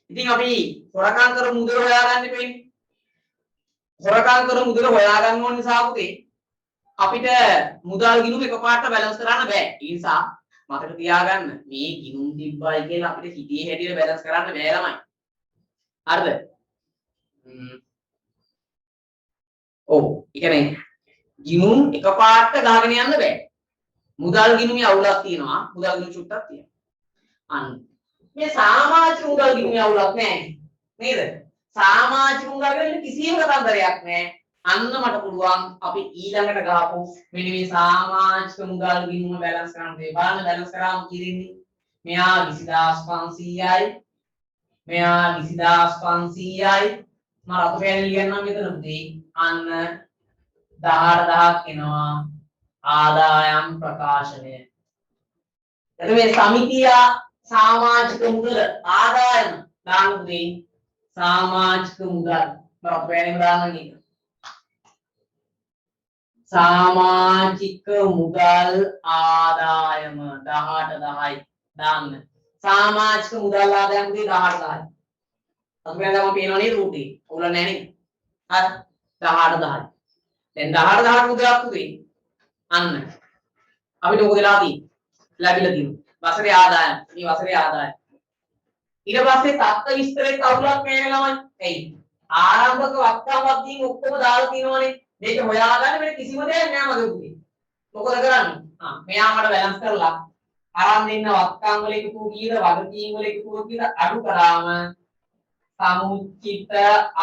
ඉතින් අපි හොරකම් කර මුදල හොයාගන්න ඉපෙන්නේ. හොරකම් කර මුදල හොයාගන්න ඕන නිසා පුතේ අපිට මුදල් ගිණුම එකපාරට බැලන්ස් කරන්න බෑ. ඒ නිසා මතක තියාගන්න මේ ගිණුම් තිබ්බයි කියලා අපිට හිතේ හැටියට බැලන්ස් කරන්න බෑ ළමයි. හරිද? ඔව්. ඒ කියන්නේ ගිණුම් එකපාරට ගහගෙන යන්න බෑ. මුදල් ගිණුමේ අවුලක් තියෙනවා. මුදල් ගිණුම් චුට්ටක් තියෙනවා. අන්න මේ සමාජික මුදල් ගිණුමේ අවුලක් නැහැ. නේද? සමාජික මුදල් ගිණුමේ කිසිම කතන්දරයක් නැහැ. අන්න මට පුළුවන් අපි ඊළඟට ගහපු මෙන්න මේ සමාජික මුදල් ගිණුම බැලන්ස් කරන්න දෙයි. බලන්න බැලන්ස් කරාම කියෙන්නේ මෙයා 20500යි මෙයා 20500යි මම රතු පෑන් ලියන්නම් මෙතනදී අන්න 18000ක් එනවා ආදායම් ප්‍රකාශනය. එතකොට මේ සමිතිය සමාජික මුදල ආදායම දාන්න පුතේ සමාජික මුදල් මම රතු පෑන් දාන්න නේද? සමාජික මුදල් ආදායම 18000යි දාන්න. සමාජික මුදල් ආදායම දී 18000යි. අපි දැන් පේනවා නේද රූටේ? උල නැහැ නේද? හරි 18000යි. දැන් 18000ට මුදලක් පුතේ. අන්න අපිට මොකද වෙලා තියෙන්නේ? ලැබිලා තියෙනවා. වසරේ ආදායම. මේ වසරේ ආදායම. ඊට පස්සේ තත්ත්ව විස්තරේ කවුලක් මේ ළමයි. එයි. ආරම්භක වක්කම් වද්දීන් ඔක්කොම දාලා තියෙනවනේ. මේක හොයාගන්න වෙන කිසිම දෙයක් නෑ මගේ පුතේ. මොකද කරන්නේ? මෙයා මට බැලන්ස් කරලා අරන් දෙන්න වත්කම් වල එකතු කීයද වගකීම් වල එකතු කීයද අඩු කරාම සමුච්චිත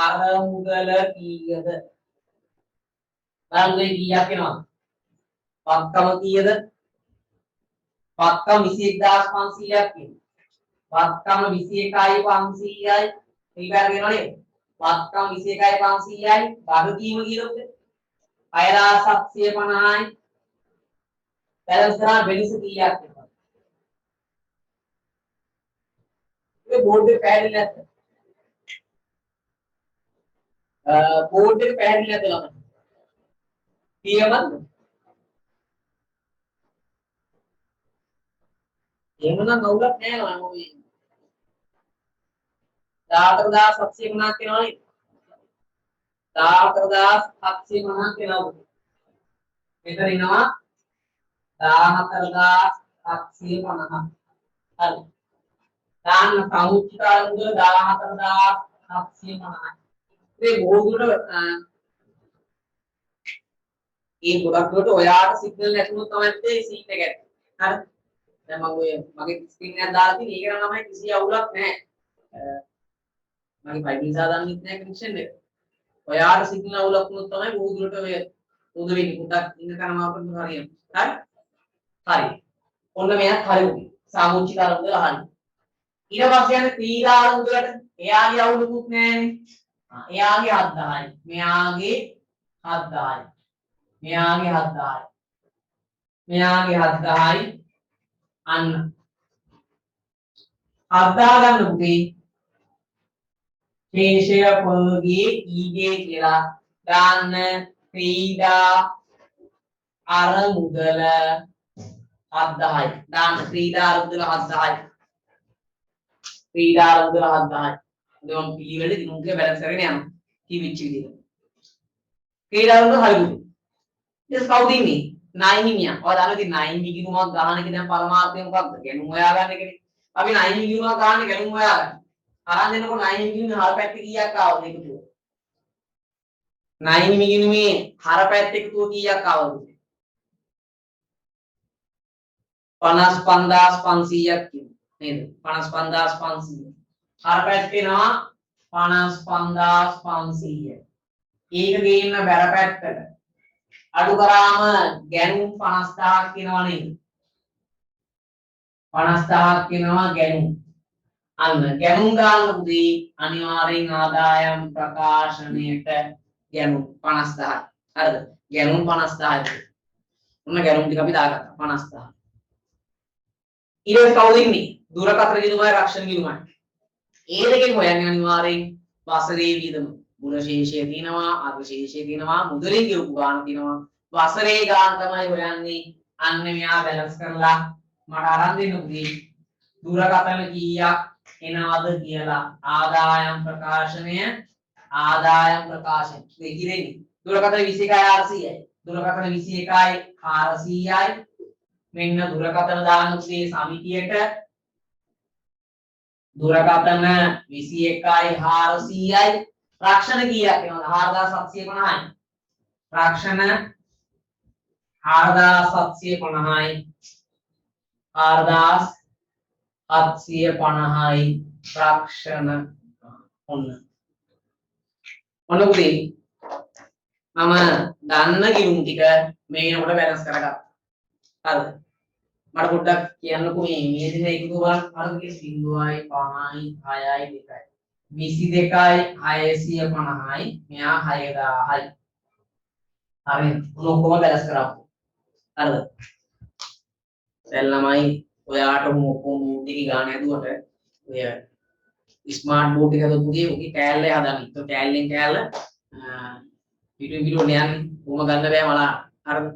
අරමුදල කීයද? බලන්න කීයක් එනවද? වත්කම කීයද? වත්කම 21500ක් කියනවා. වත්කම 21500යි ඊගාර වෙනව නේද? වත්කම 21500යි වගකීම කීයද? 6750යි බැලන්ස් කරා වෙනස කීයක් වෙනවද? මේ බෝඩ් එක පැහැදිලි නැද්ද? බෝඩ් එක පැහැදිලි නැද්ද ළමයි? කීයමද? එහෙමනම් අවුලක් නෑ ළමයි. 14750ක් වෙනවනේ. 14750ක් වෙනවා. මෙතන එනවා 14750. හරි. දාන්න සමුච්චිත මුදල 14750. මේ බෝඩුවට ඒ ගොඩක් වලට ඔයාට සිග්නල් නැතුනොත් තමයි මේ සීන් එක ඇත්තේ. හරි. දැන් මම ඔය මගේ ස්ක්‍රීන් එකක් දාලා තියෙන ඒක නම් ළමයි කිසි අවුලක් නැහැ. මගේ ෆයිල් දාන්නෙත් නැහැ කනෙක්ෂන් එක. ඔයාට සිග්නල් අවුලක් වුණොත් තමයි බෝඩුවට ඔය උද වෙන්නේ. පුතක් ඉන්න කරනවා කරන හරියට. හරි. හරි. ඔන්න මෙයක් හරි උනේ. සාමුච්චිත අරමුදල අහන්නේ. ඊට පස්සේ යන ක්‍රීඩා අරමුදලට එයාගේ අවුලකුත් නැහැනේ. එයාගේ 7000යි. මෙයාගේ 7000යි. මෙයාගේ 7000යි. මෙයාගේ 7000යි. අන්න 7000 ගන්න පුතේ. ශේෂය පොගේ ඊගේ කියලා දාන්න ක්‍රීඩා අරමුදල 7000යි. දාන්න ක්‍රීඩා අරමුදල 7000යි. ක්‍රීඩා අරමුදල 7000යි. මම පිළිවෙල දිනුම්ගේ බැලන්ස් කරගෙන යනවා. කීවිච්ච විදිහට. ක්‍රීඩා අරමුදල හරියුනේ. ඊට කවුද ඉන්නේ? නයින් හිමියා. ඔයාලා දන්නවා ඉතින් නයින් ගිණුමක් ගන්න එක දැන් පරමාර්ථය මොකක්ද? ගැණුම් හොයාගන්න එකනේ. අපි නයින් ගිණුමක් ගන්න ගැණුම් හොයාගන්න. අරන් දෙනකොට නයින් ගිණුමේ හර පැත්ත කීයක් ආවද එකතුව? නයින් ගිණුමේ හර පැත්ත එකතුව කීයක් ආවද? 55500ක් නේද? 55500. හර පැත්තේ එනවා 55500. ඒක ගේන්න බැර පැත්තට අඩු කරාම ගැණුම් 50000ක් එනවා නේද? 50000ක් එනවා ගැණුම්. අන්න ගැනුම් ගන්න පුතේ අනිවාර්යෙන් ආදායම් ප්‍රකාශනයට ගැනුම් 50000යි. හරිද? ගැනුම් 50000යි. ඔන්න ගැනුම් ටික අපි දාගත්තා 50000. ඊට පස්සේ කවුද ඉන්නේ? දුරකථන ගිණුමයි රක්ෂණ ගිණුමයි. ඒ දෙකෙන් හොයන්නේ අනිවාර්යෙන් වසරේ වියදම. මුල ශේෂය තියෙනවා, අර්ධ ශේෂය තියෙනවා, මුදලින් ගෙවපු ගාණ තියෙනවා. වසරේ ගාණ තමයි හොයන්නේ. අන්න මෙයා බැලන්ස් කරලා මට අරන් දෙන්න පුතේ. දුරකථන කීයක් එනවද කියලා ආදායම් ප්‍රකාශනය මේ කිරෙන්නේ. දුරකථන 21400යි. දුරකථන 21යි 400යි. මෙන්න දුරකථන දාන්න පුතේ සමිතියට දුරකථන 21යි 400යි රක්ෂණ කීයක් එනවද 4750යි රක්ෂණ 4750යි 4750යි රක්ෂණ ඔන්න පුතේ මම ගන්න ගිණුම් ටික මේ වෙනකොට බැලන්ස් කරගත්තා හරිද මට පොඩ්ඩක් කියන්නකෝ මේ දින එකතු බලන්න අරගෙන 0යි 5යි 6යි 2යි 22යි 650යි මෙයා 6000යි හරි ඔක්කොම බැලන්ස් කරමු හරිද දැන් ළමයි ඔයාට ඔක්කොම බෝඩ් එකේ ගාන ඇදුවට ඔය ස්මාර්ට් බෝඩ් එක හදපුදී ඔකේ කෑල්ලේ හදන්න. ඒක කෑල්ලෙන් කෑල්ල පිටුන් පිටුන් යන්නේ කොහොම ගන්න බෑ මලා හරිද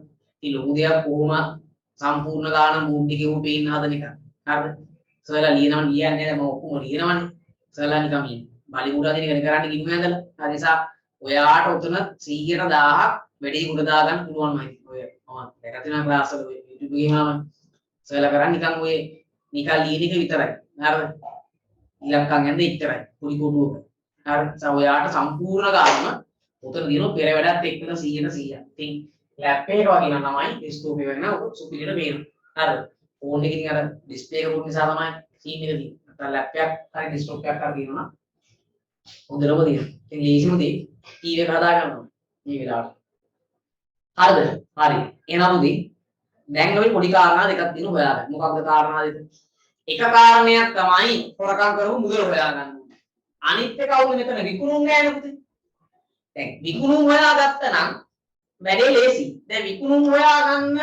ඉතින් ලොකු දෙයක් කොහොම සම්පූර්ණ ගාන බෝඩ් එකේ උන් පේන්න හදන එක හරිද සර්ලා ලියනවා ලියන්නේ නැහැ මම ඔක්කොම ලියනවනේ සර්ලා නිකන් මේ බලි මුඩා දෙන එක කරන්න ගිනු ඇඳලා හරි නිසා ඔයාට උතන 100ට 1000ක් වැඩි උඩ දාගන්න පුළුවන්මයි ඔය මම දැක තියෙන ක්ලාස් වල YouTube එකේ මම සර්ලා කරන්නේ නිකන් ඔය නිකන් ලියන එක විතරයි හරිද ඉලක්කම් ඇඳ ඉතරයි පොඩි කොටුවක හරි නිසා ඔයාට සම්පූර්ණ ගානම උතන දිනු පෙර වැඩත් එක්කම 100ට 100ක් ඉතින් ලැප් එක වගේ නම් තමයි ඩෙස්ක්ටොප් එක වෙන සුපිරියට පේනවා හරිද ෆෝන් එකකින් අර ඩිස්ප්ලේ එක පොඩි නිසා තමයි සීන් එක තියෙන්නේ නැත්නම් ලැප් එකක් හරි ඩෙස්ක්ටොප් එකක් හරි තියෙනවා නම් හොඳටම තියෙනවා ඉතින් ලේසිම දේ ටීවී එක හදා ගන්නවා මේ වෙලාවට හරිද හරි එහෙනම් උදේ දැන් අපි පොඩි කාරණා දෙකක් තියෙනවා හොයාගන්න මොකක්ද කාරණා දෙක එක කාරණයක් තමයි හොරකම් කරපු මුදල හොයාගන්න අනිත් එක අවුල මෙතන විකුණුම් ගෑන පුතේ දැන් විකුණුම් හොයාගත්තා නම් වැඩේ ලේසි. දැන් විකුණුම් හොයාගන්න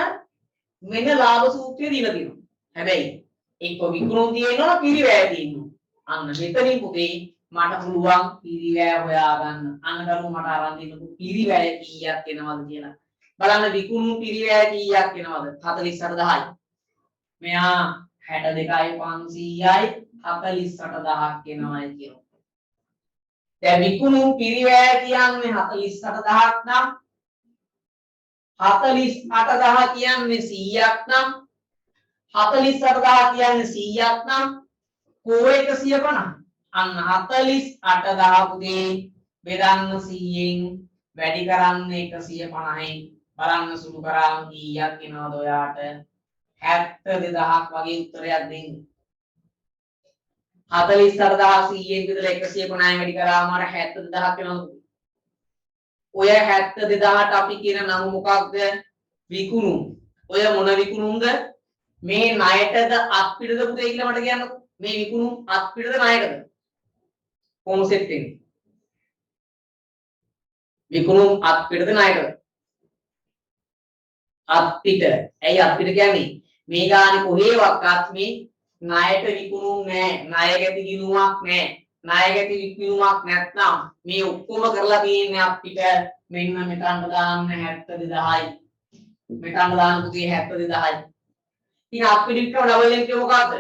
මෙන්න ලාභ සූත්‍රය දීලා තියෙනවා. හැබැයි එක්ක විකුණුම් තියෙනවා පිරිවැය තියෙනවා. අන්න මෙතනින් පුතේ මට පුළුවන් පිරිවැය හොයාගන්න. අන්න කරුණු මට අරන් දෙන්නකො පිරිවැය කීයක් එනවද කියලා. බලන්න විකුණුම් පිරිවැය කීයක් එනවද? 48000යි. මෙයා 62500යි 48000ක් එනවයි කියනවා. දැන් විකුණුම් පිරිවැය කියන්නේ 48000ක් නම් 48000 කියන්නේ 100ක් නම් 48000 කියන්නේ 100ක් නම් කෝ 150 අන්න 48000 පුතේ බෙදන්න 100න් වැඩි කරන්න 150යි බලන්න සුළු කරාම කීයක් එනවද ඔයාට 72000ක් වගේ උත්තරයක් දෙන්න 48000 100න් බෙදලා 150යි වැඩි කරාම අර 72000ක් එනවද ඔය 72000ට අපි කියන නම මොකක්ද විකුණුම් ඔය මොන විකුණුම්ද මේ ණයටද අත්පිටද පුතේ කියලා මට කියන්නකෝ මේ විකුණුම් අත්පිටද ණයටද කොහොම සෙට් වෙන්නේ විකුණුම් අත්පිටද ණයටද අත්පිට ඇයි අත්පිට කියන්නේ මේ ගානේ කොහේවත් මේ ණයට විකුණුම් නැහැ ණයගැති ගිණුමක් නැහැ ණයගැති විකුණුමක් නැත්නම් මේ ඔක්කොම කරලා තියෙන්නේ අපිට මෙන්න මෙතනට දාන්න 72000යි මෙතනට දාන්න පුතේ 72000යි ඉතින් අපිට විතර ඩබල් එක මොකක්ද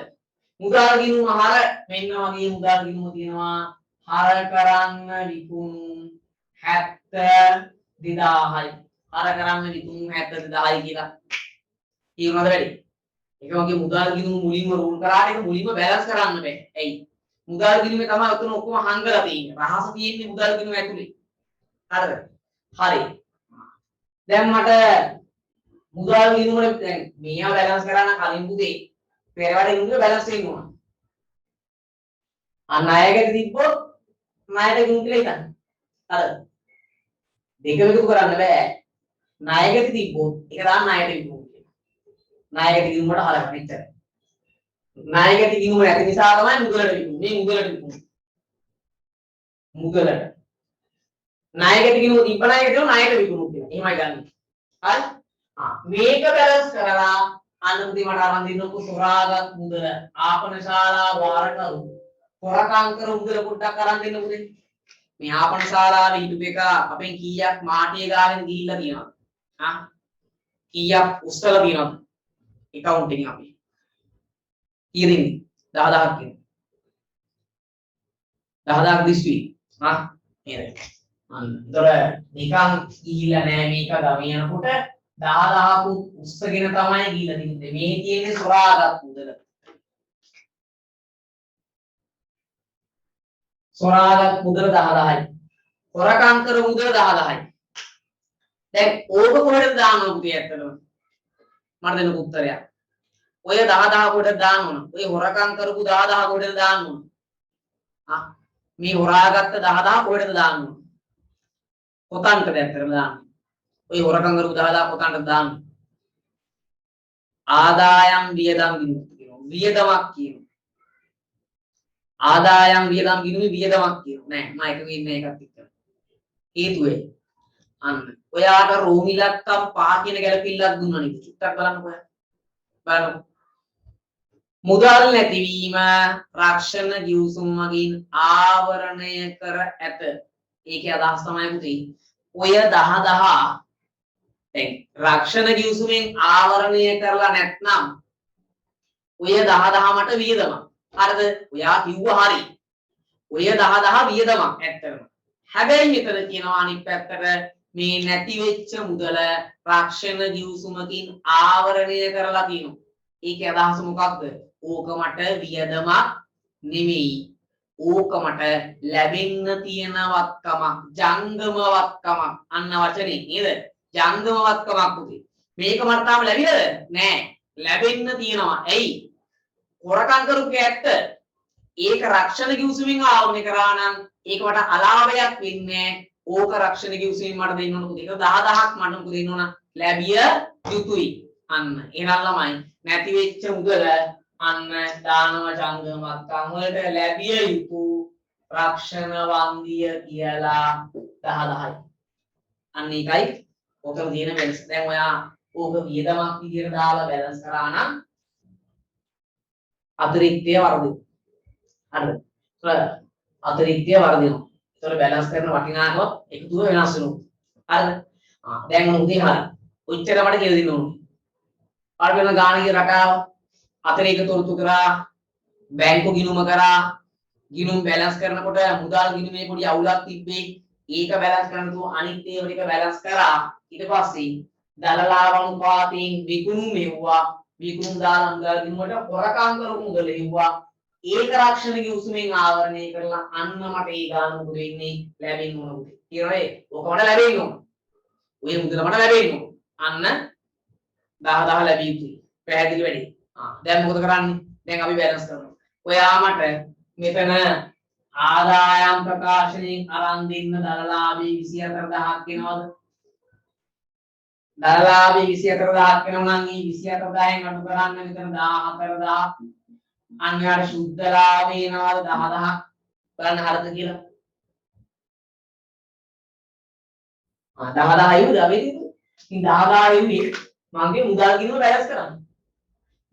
මුදල් ගිණුම හර මෙන්න වගේ මුදල් ගිණුම තියෙනවා හර කරන්න විකුණුම් 72000යි හර කරන්න විකුණුම් 72000යි කියලා කියනවාද වැඩි ඒක වගේ මුදල් ගිණුම මුලින්ම රූල් කරාට ඒක මුලින්ම බැලන්ස් කරන්න බෑ ඇයි මුදල් ගිණුමේ තමයි උතන ඔක්කොම හංගලා තියෙන්නේ. රහස තියෙන්නේ මුදල් ගිණුම ඇතුලේ. හරිද? හරි. දැන් මට මුදල් ගිණුමේ දැන් මේවා බැලන්ස් කරා නම් කලින් පුතේ පෙරවැඩ ගිණුමේ බැලන්ස් වෙන්න ඕන. ණයකට තිබ්බොත් ණයට ගිණුම කියලා හිතන්න. හරිද? දෙකම එකතු කරන්න බෑ. ණයකට තිබ්බොත් ඒක දාන්න ණයට ගිණුම කියලා. ණයකට ගිණුමට හරක් මෙච්චරයි. ණයකට ගිණුම නැති නිසා තමයි මුදලට විකුණුනේ. මේ මුදලට විකුණුනේ. මුදලට. ණයකට ගිණුම තිබ්බ ණයකට ණයට විකුණුනේ. එහෙමයි ගන්න. හරි? මේක බැලන්ස් කරලා අනුන්ති මට අරන් දෙන්නකො සොරාගත් මුදල ආපන ශාලා වාරකරු හොරකම් කර මුදල පොඩ්ඩක් අරන් දෙන්න පුතේ. මේ ආපන ශාලාවේ හිටපු එක අපෙන් කීයක් මාටිය ගාගෙන ගිහිල්ලා තියෙනවද? කීයක් උස්සලා තියෙනවද? account එකෙන් අපි. කීයද ඉන්නේ? 10000ක් ඉන්නේ. 10000ක් දිස්වි. නේද? ඒතර නිකන් ගිහිල්ලා නෑ මේක ගම යනකොට 10000ක් උස්සගෙන තමයි ගිහිල්ලා තින්නේ. මේ තියෙන්නේ සොරාගත් මුදල. සොරාගත් මුදල 10000යි. හොරකම් කර මුදල 10000යි. දැන් ඕක කොහෙද දාන්නද පුතේ ඇත්තටම? මට දෙන්න උත්තරයක්. ඔය 10000 කොහෙද දාන්න ඕන? ඔය හොරකම් කරපු 10000 කොහෙද දාන්න ඕන? මේ හොරාගත්ත 10000 කොහෙද දාන්න ඕන? කොතන්ටද ඇත්තටම දාන්නේ? ඔය හොරකම් කරපු 10000 කොතන්ටද දාන්නේ? ආදායම් වියදම් ගිණුම කියනවා. වියදමක් කියනවා. ආදායම් වියදම් ගිණුමේ වියදමක් කියනවා. නෑ මම එකක ඉන්නේ එකක් එක්ක. හේතුවේ අන්න ඔයාට රෝමිලක්කම් 5 කියන ගැලපිල්ලක් දුන්නා නේද? චුට්ටක් බලන්නකෝ. බලන්න. මුදල් නැතිවීම රක්ෂණ ගිවිසුම් මගින් ආවරණය කර ඇත. ඒකේ අදහස් තමයි පුතේ. ඔය 10000 දැන් රක්ෂණ ගිවිසුමෙන් ආවරණය කරලා නැත්නම් ඔය 10000 මට වියදමක්. හරිද? ඔයා කිව්වා හරි. ඔය 10000 වියදමක් ඇත්තටම. හැබැයි මෙතන කියනවා අනිත් පැත්තට මේ නැති වෙච්ච මුදල රක්ෂණ ගිවිසුමකින් ආවරණය කරලා තියෙනවා. ඒකේ අදහස මොකක්ද? ඕක මට වියදමක් නෙමෙයි. ඕක මට ලැබෙන්න තියෙන වත්කමක්, ජංගම වත්කමක්. අන්න වචනේ නේද? ජංගම වත්කමක් උදේ. මේක මට තාම ලැබිලාද? නෑ. ලැබෙන්න තියෙනවා. ඇයි? හොරකම් කරපු ඇත්ත. ඒක රක්ෂණ ගිවිසුමින් ආවරණය කරා නම් ඒක මට අලාභයක් වෙන්නේ. ඕක රක්ෂණ ගිවිසුමින් මට දෙන්න ඕන පුතේ. ඒක 10000ක් මට මොකද දෙන්න ඕන? ලැබිය යුතුයි. අන්න එහෙනම් ළමයි නැති වෙච්ච මුදල අන්න දානව ජංගමත්කම් වලට ලැබිය යුතු රක්ෂණ වන්දිය කියලා 10000යි. අන්න ඒකයි ඔතන තියෙන වෙනස. දැන් ඔයා ඕක වියදමක් විදියට දාලා බැලන්ස් කරා නම් අතිරික්තය වර්ධිනවා. හරිද? අතිරික්තය වර්ධිනවා. ඒතකොට බැලන්ස් කරන වටිනාකම එකතුව වෙනස් වෙනවා. හරිද? දැන් උදේ හරි. ඔච්චර මට කියලා දෙන්න ඕනේ. පාඩ වෙන ගාණික රටාව අතිරේක තොරතුරු කරා බැංකු ගිණුම කරා ගිණුම් බැලන්ස් කරනකොට මුදල් ගිණුමේ පොඩි අවුලක් තිබ්බේ ඒක බැලන්ස් කරනතු අනිත් ඒවා ටික බැලන්ස් කරා ඊට පස්සේ දලලා වනුපාතයෙන් විකුණු මෙව්වා විකුණු දාලා මුදල් ගිණුමට හොරකම් කරපු මුදල එව්වා ඒක රක්ෂණ ගිවිසුමෙන් ආවරණය කරලා අන්න මට ඒ ගාන මොකද වෙන්නේ ලැබෙන්න ඕන උදේ කියනනේ ඕක මට ලැබෙන්න ඕන ඔය මුදල මට ලැබෙන්න ඕන අන්න 10000 ලැබිය යුතුයි පැහැදිලි වැඩි දැන් මොකද කරන්නේ දැන් අපි බැලන්ස් කරනවා ඔයා මට මෙතන ආදායම් ප්‍රකාශනයෙන් අරන් දෙන්න දරලාභී 24000ක් වෙනවද දරලාභී 24000ක් වෙනවා නම් ඊ 24000න් අඩු කරන්න මෙතන 14000 අන්‍යයට සුද්ධ ලාභේ එනවද 10000ක් බලන්න හරිද කියලා 10000 ඉවුද අපි ඉතින් 10000 ඉවුනේ මගේ මුදල් ගිණුම බැලන්ස් කරන්න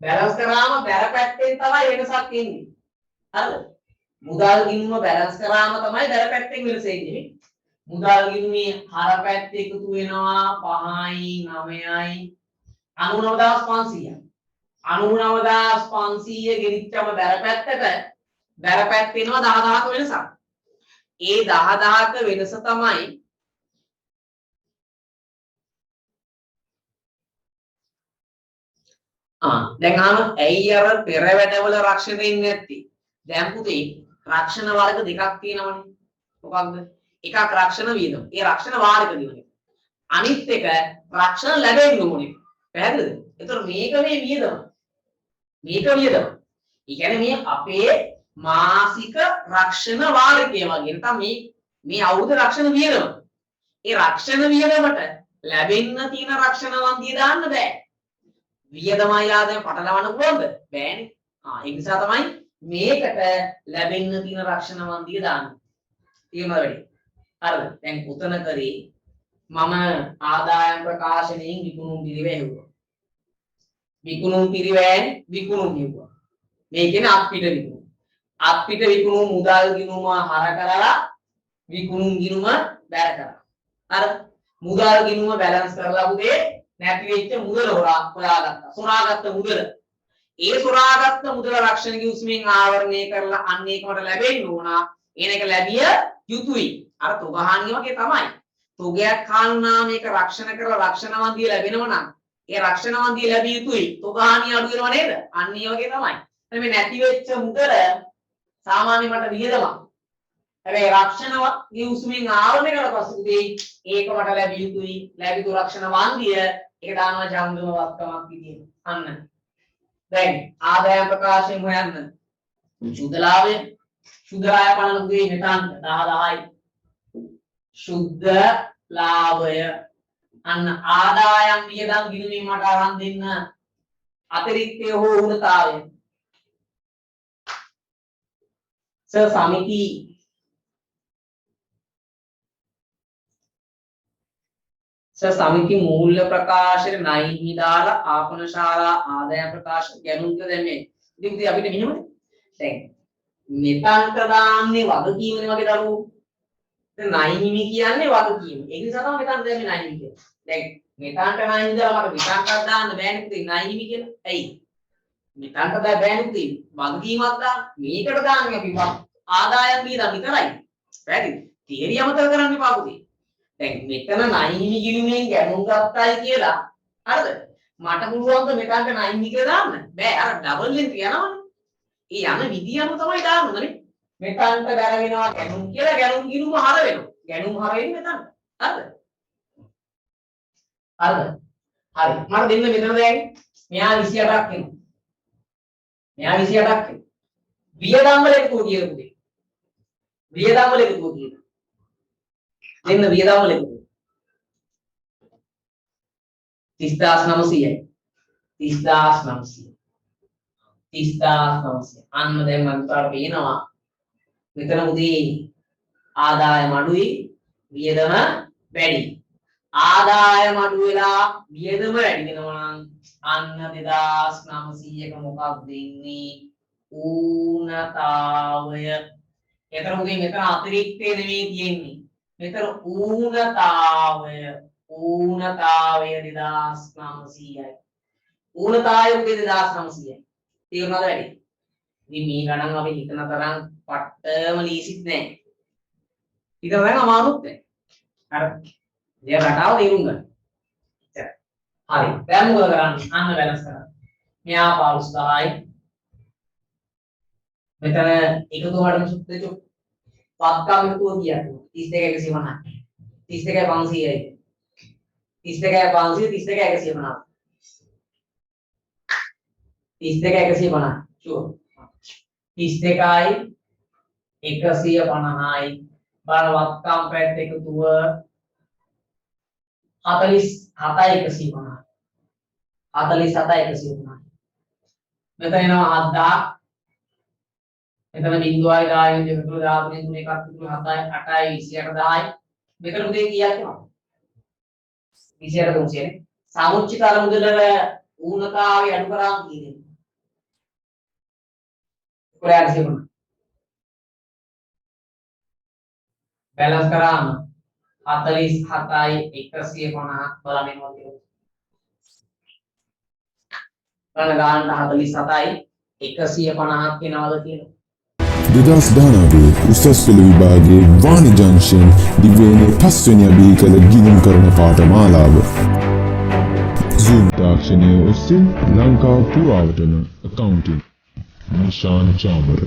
බැලන්ස් කරාම බැර පැත්තෙන් තමයි වෙනසක් එන්නේ. හරිද? මුදල් ගිණුම බැලන්ස් කරාම තමයි බැර පැත්තෙන් වෙනස එන්නේ. මුදල් ගිණුමේ හර පැත්ත එකතු වෙනවා 5යි 9යි 99500. 99500 ගෙනිච්චම බැර පැත්තට බැර පැත්ත එනවා 10000ක වෙනසක්. ඒ 10000ක වෙනස තමයි දැන් අහන ඇයි අර පෙර වැඩවල රක්ෂණ දෙන්නේ නැත්තේ? දැන් පුතේ රක්ෂණ වර්ග දෙකක් තියෙනවනේ. මොකක්ද? එකක් රක්ෂණ වියදම. ඒ රක්ෂණ වාරක දිනන. අනිත් එක රක්ෂණ ලැබෙන්න ඕනේ. පැහැදිලිද? ඒතර මේක මේ වියදම. මේක වියදම. ඒ කියන්නේ මේ අපේ මාසික රක්ෂණ වාරකය වගේ. නැත්නම් මේ අවුරුදු රක්ෂණ වියදම. ඒ රක්ෂණ වියදමට ලැබෙන්න තියෙන රක්ෂණ වන්දිය දාන්න බෑ. වියදමයි ආදායම පටලවන්න පුළුවන්ද? බෑනේ. ඒ නිසා තමයි මේකට ලැබෙන්න තියෙන රක්ෂණ වන්දිය දාන්නේ. තේරුණාද වැඩි? හරිද? දැන් උතන කරේ මම ආදායම් ප්‍රකාශනයෙන් විකුණුම් පිරිවැය හෙව්වා. විකුණුම් පිරිවැයෙන් විකුණුම් හෙව්වා. මේ කියන්නේ අපිට විකුණුම්. අපිට විකුණුම් මුදල් ගිණුම හර කරලා විකුණුම් ගිණුම බැර කරා. හරිද? මුදල් ගිණුම බැලන්ස් කරලා පුතේ නැති වෙච්ච මුදල හොයාගත්තා. සොරාගත්ත මුදල. ඒ සොරාගත්ත මුදල රක්ෂණ කිව්ස්මෙන් ආවරණය කරලා අන්න ඒක මට ලැබෙන්න ඕන. එනක ලැබිය යුතුයි. අර තොගහානිය වගේ තමයි. තොගයක් කාණුනා මේක රක්ෂණ කරලා රක්ෂණ වන්දිය ලැබෙනව නම් ඒ රක්ෂණ වන්දිය ලැබිය යුතුයි. තොගහානිය අඩු වෙනව නේද? අන්න ඒ වගේ තමයි. මේ නැති වෙච්ච මුදල සාමාන්‍ය මට වියදමක්. හැබැයි රක්ෂණ කිව්ස්මෙන් ආවරණය කරලා පස්සේ පුතේ ඒක මට ලැබිය යුතුයි. ලැබිතු රක්ෂණ වන්දිය ඒක දානවා ජංගම වත්කමක් විදියට. අන්න. දැන් ආදායම් ප්‍රකාශයෙන් හොයන්න. සුද්ධ ලාභය. සුද්ධ ආය බලන පුතේ මෙතන 10යි. සුද්ධ ලාභය. අන්න ආදායම් වියදම් ගිණුමින් මට අරන් දෙන්න අතිරික්තය හෝ උණතාවය. සමිති සමිති මූල්‍ය ප්‍රකාශන නයිමි දාලා ආපන ශාලා ආදායම් ප්‍රකාශ ගැනුම්ක දැම්මේ. ඉතින් ඉතින් අපිට මෙහෙමද? දැන් මෙතන්ට දාන්නේ වගකීමනේ වගේ දරුවෝ. දැන් නයිමි කියන්නේ වගකීම. ඒ නිසා තමයි මෙතන්ට දැම්මේ නයිමි කියන්නේ. දැන් මෙතන්ට නයිමි දාලා මට මෙතන්ට දාන්න බෑනේ පුතේ නයිමි කියලා. ඇයි? මෙතන්ට බෑනේ පුතේ. වගකීමක් දාන්න. මේකට දාන්නේ අපි ආදායම් වියදම් විතරයි. පැහැදිලි? තියරිය අමතක කරන්න එපා පුතේ. දැන් මෙතන නයිමි ගිණුමෙන් ගැනුම් ගත්තයි කියලා හරිද? මට පුළුවන් ද මෙතනට නයිමි කියලා දාන්න? බෑ අර ඩබල් එන්ට්‍රි යනවනේ. ඒ යන විදිය අනුව තමයි දාන්න ඕනේ. මෙතනට බැර වෙනවා ගැනුම් කියලා ගැනුම් ගිණුම හර වෙනවා. ගැනුම් හර වෙන්නේ මෙතන. හරිද? හරිද? හරි. මට දෙන්න මෙතන දැන් මෙයා 28ක් එනවා. මෙයා 28ක් එනවා. වියදම් වල එකතු කියලා පුතේ. වියදම් වල එකතු කියලා. දෙන්න වියදම් වල එකතු 30900යි 30900 30900 අන්න දැන් මම උඩට පේනවා මෙතන පුතේ ආදායම අඩුයි වියදම වැඩි ආදායම අඩු වෙලා වියදම වැඩි වෙනවා නම් අන්න 2900ක මොකක්ද දෙන්නේ ඌනතාවය එතන පුතේ මෙතන අතිරික්තේ නෙමෙයි තියෙන්නේ මෙතන ඌනතාවය 2900යි. ඌනතාවය උදේ 2900යි. තේරුණාද වැඩි? ඉතින් මේ ගණන් අපි හිතන තරම් පට්ටම ලීසිත් නෑ. හිතන තරම් අමාරුත් නෑ. හරි. දෙය රටාව තේරුම් ගන්න. හරි. දැන් මොකද කරන්නේ? අන්න බැලන්ස් කරන්න. මෙයා 15000යි. මෙතන එකතු වඩම සුත්තේ වත්කම් එකතුව කියන්නේ 32150. 32500යි. 32500 32150 ෂුවර් 32යි 150යි බලවත්කම් පැත්ත එකතුව 47150 47150 මෙතන එනවා 7000 මෙතන බිංදුවයි 10යි දෙක තුන 13 3 එකක් තුන 7යි 8යි 28000යි මෙතන උදේ කීයක් එනවා 28300 නේ සමුච්චිත අරමුදල ඌනතාවය අඩු කරාම කියන්නේ කොහේ හරි සිවුන බැලන්ස් කරාම 47යි 150 බලමින් වගේ බලන්න ගන්න 47යි 150ක් වෙනවද කියලා 2019 උසස් පෙළ විභාගයේ වාණිජාංශයෙන් දිවයිනේ 5 වෙනි අභී කළ ගිණුම් කරන පාඨමාලාව Zoom තාක්ෂණයේ ඔස්සේ ලංකාව පුරාවටම accounting නිශාන් චාමර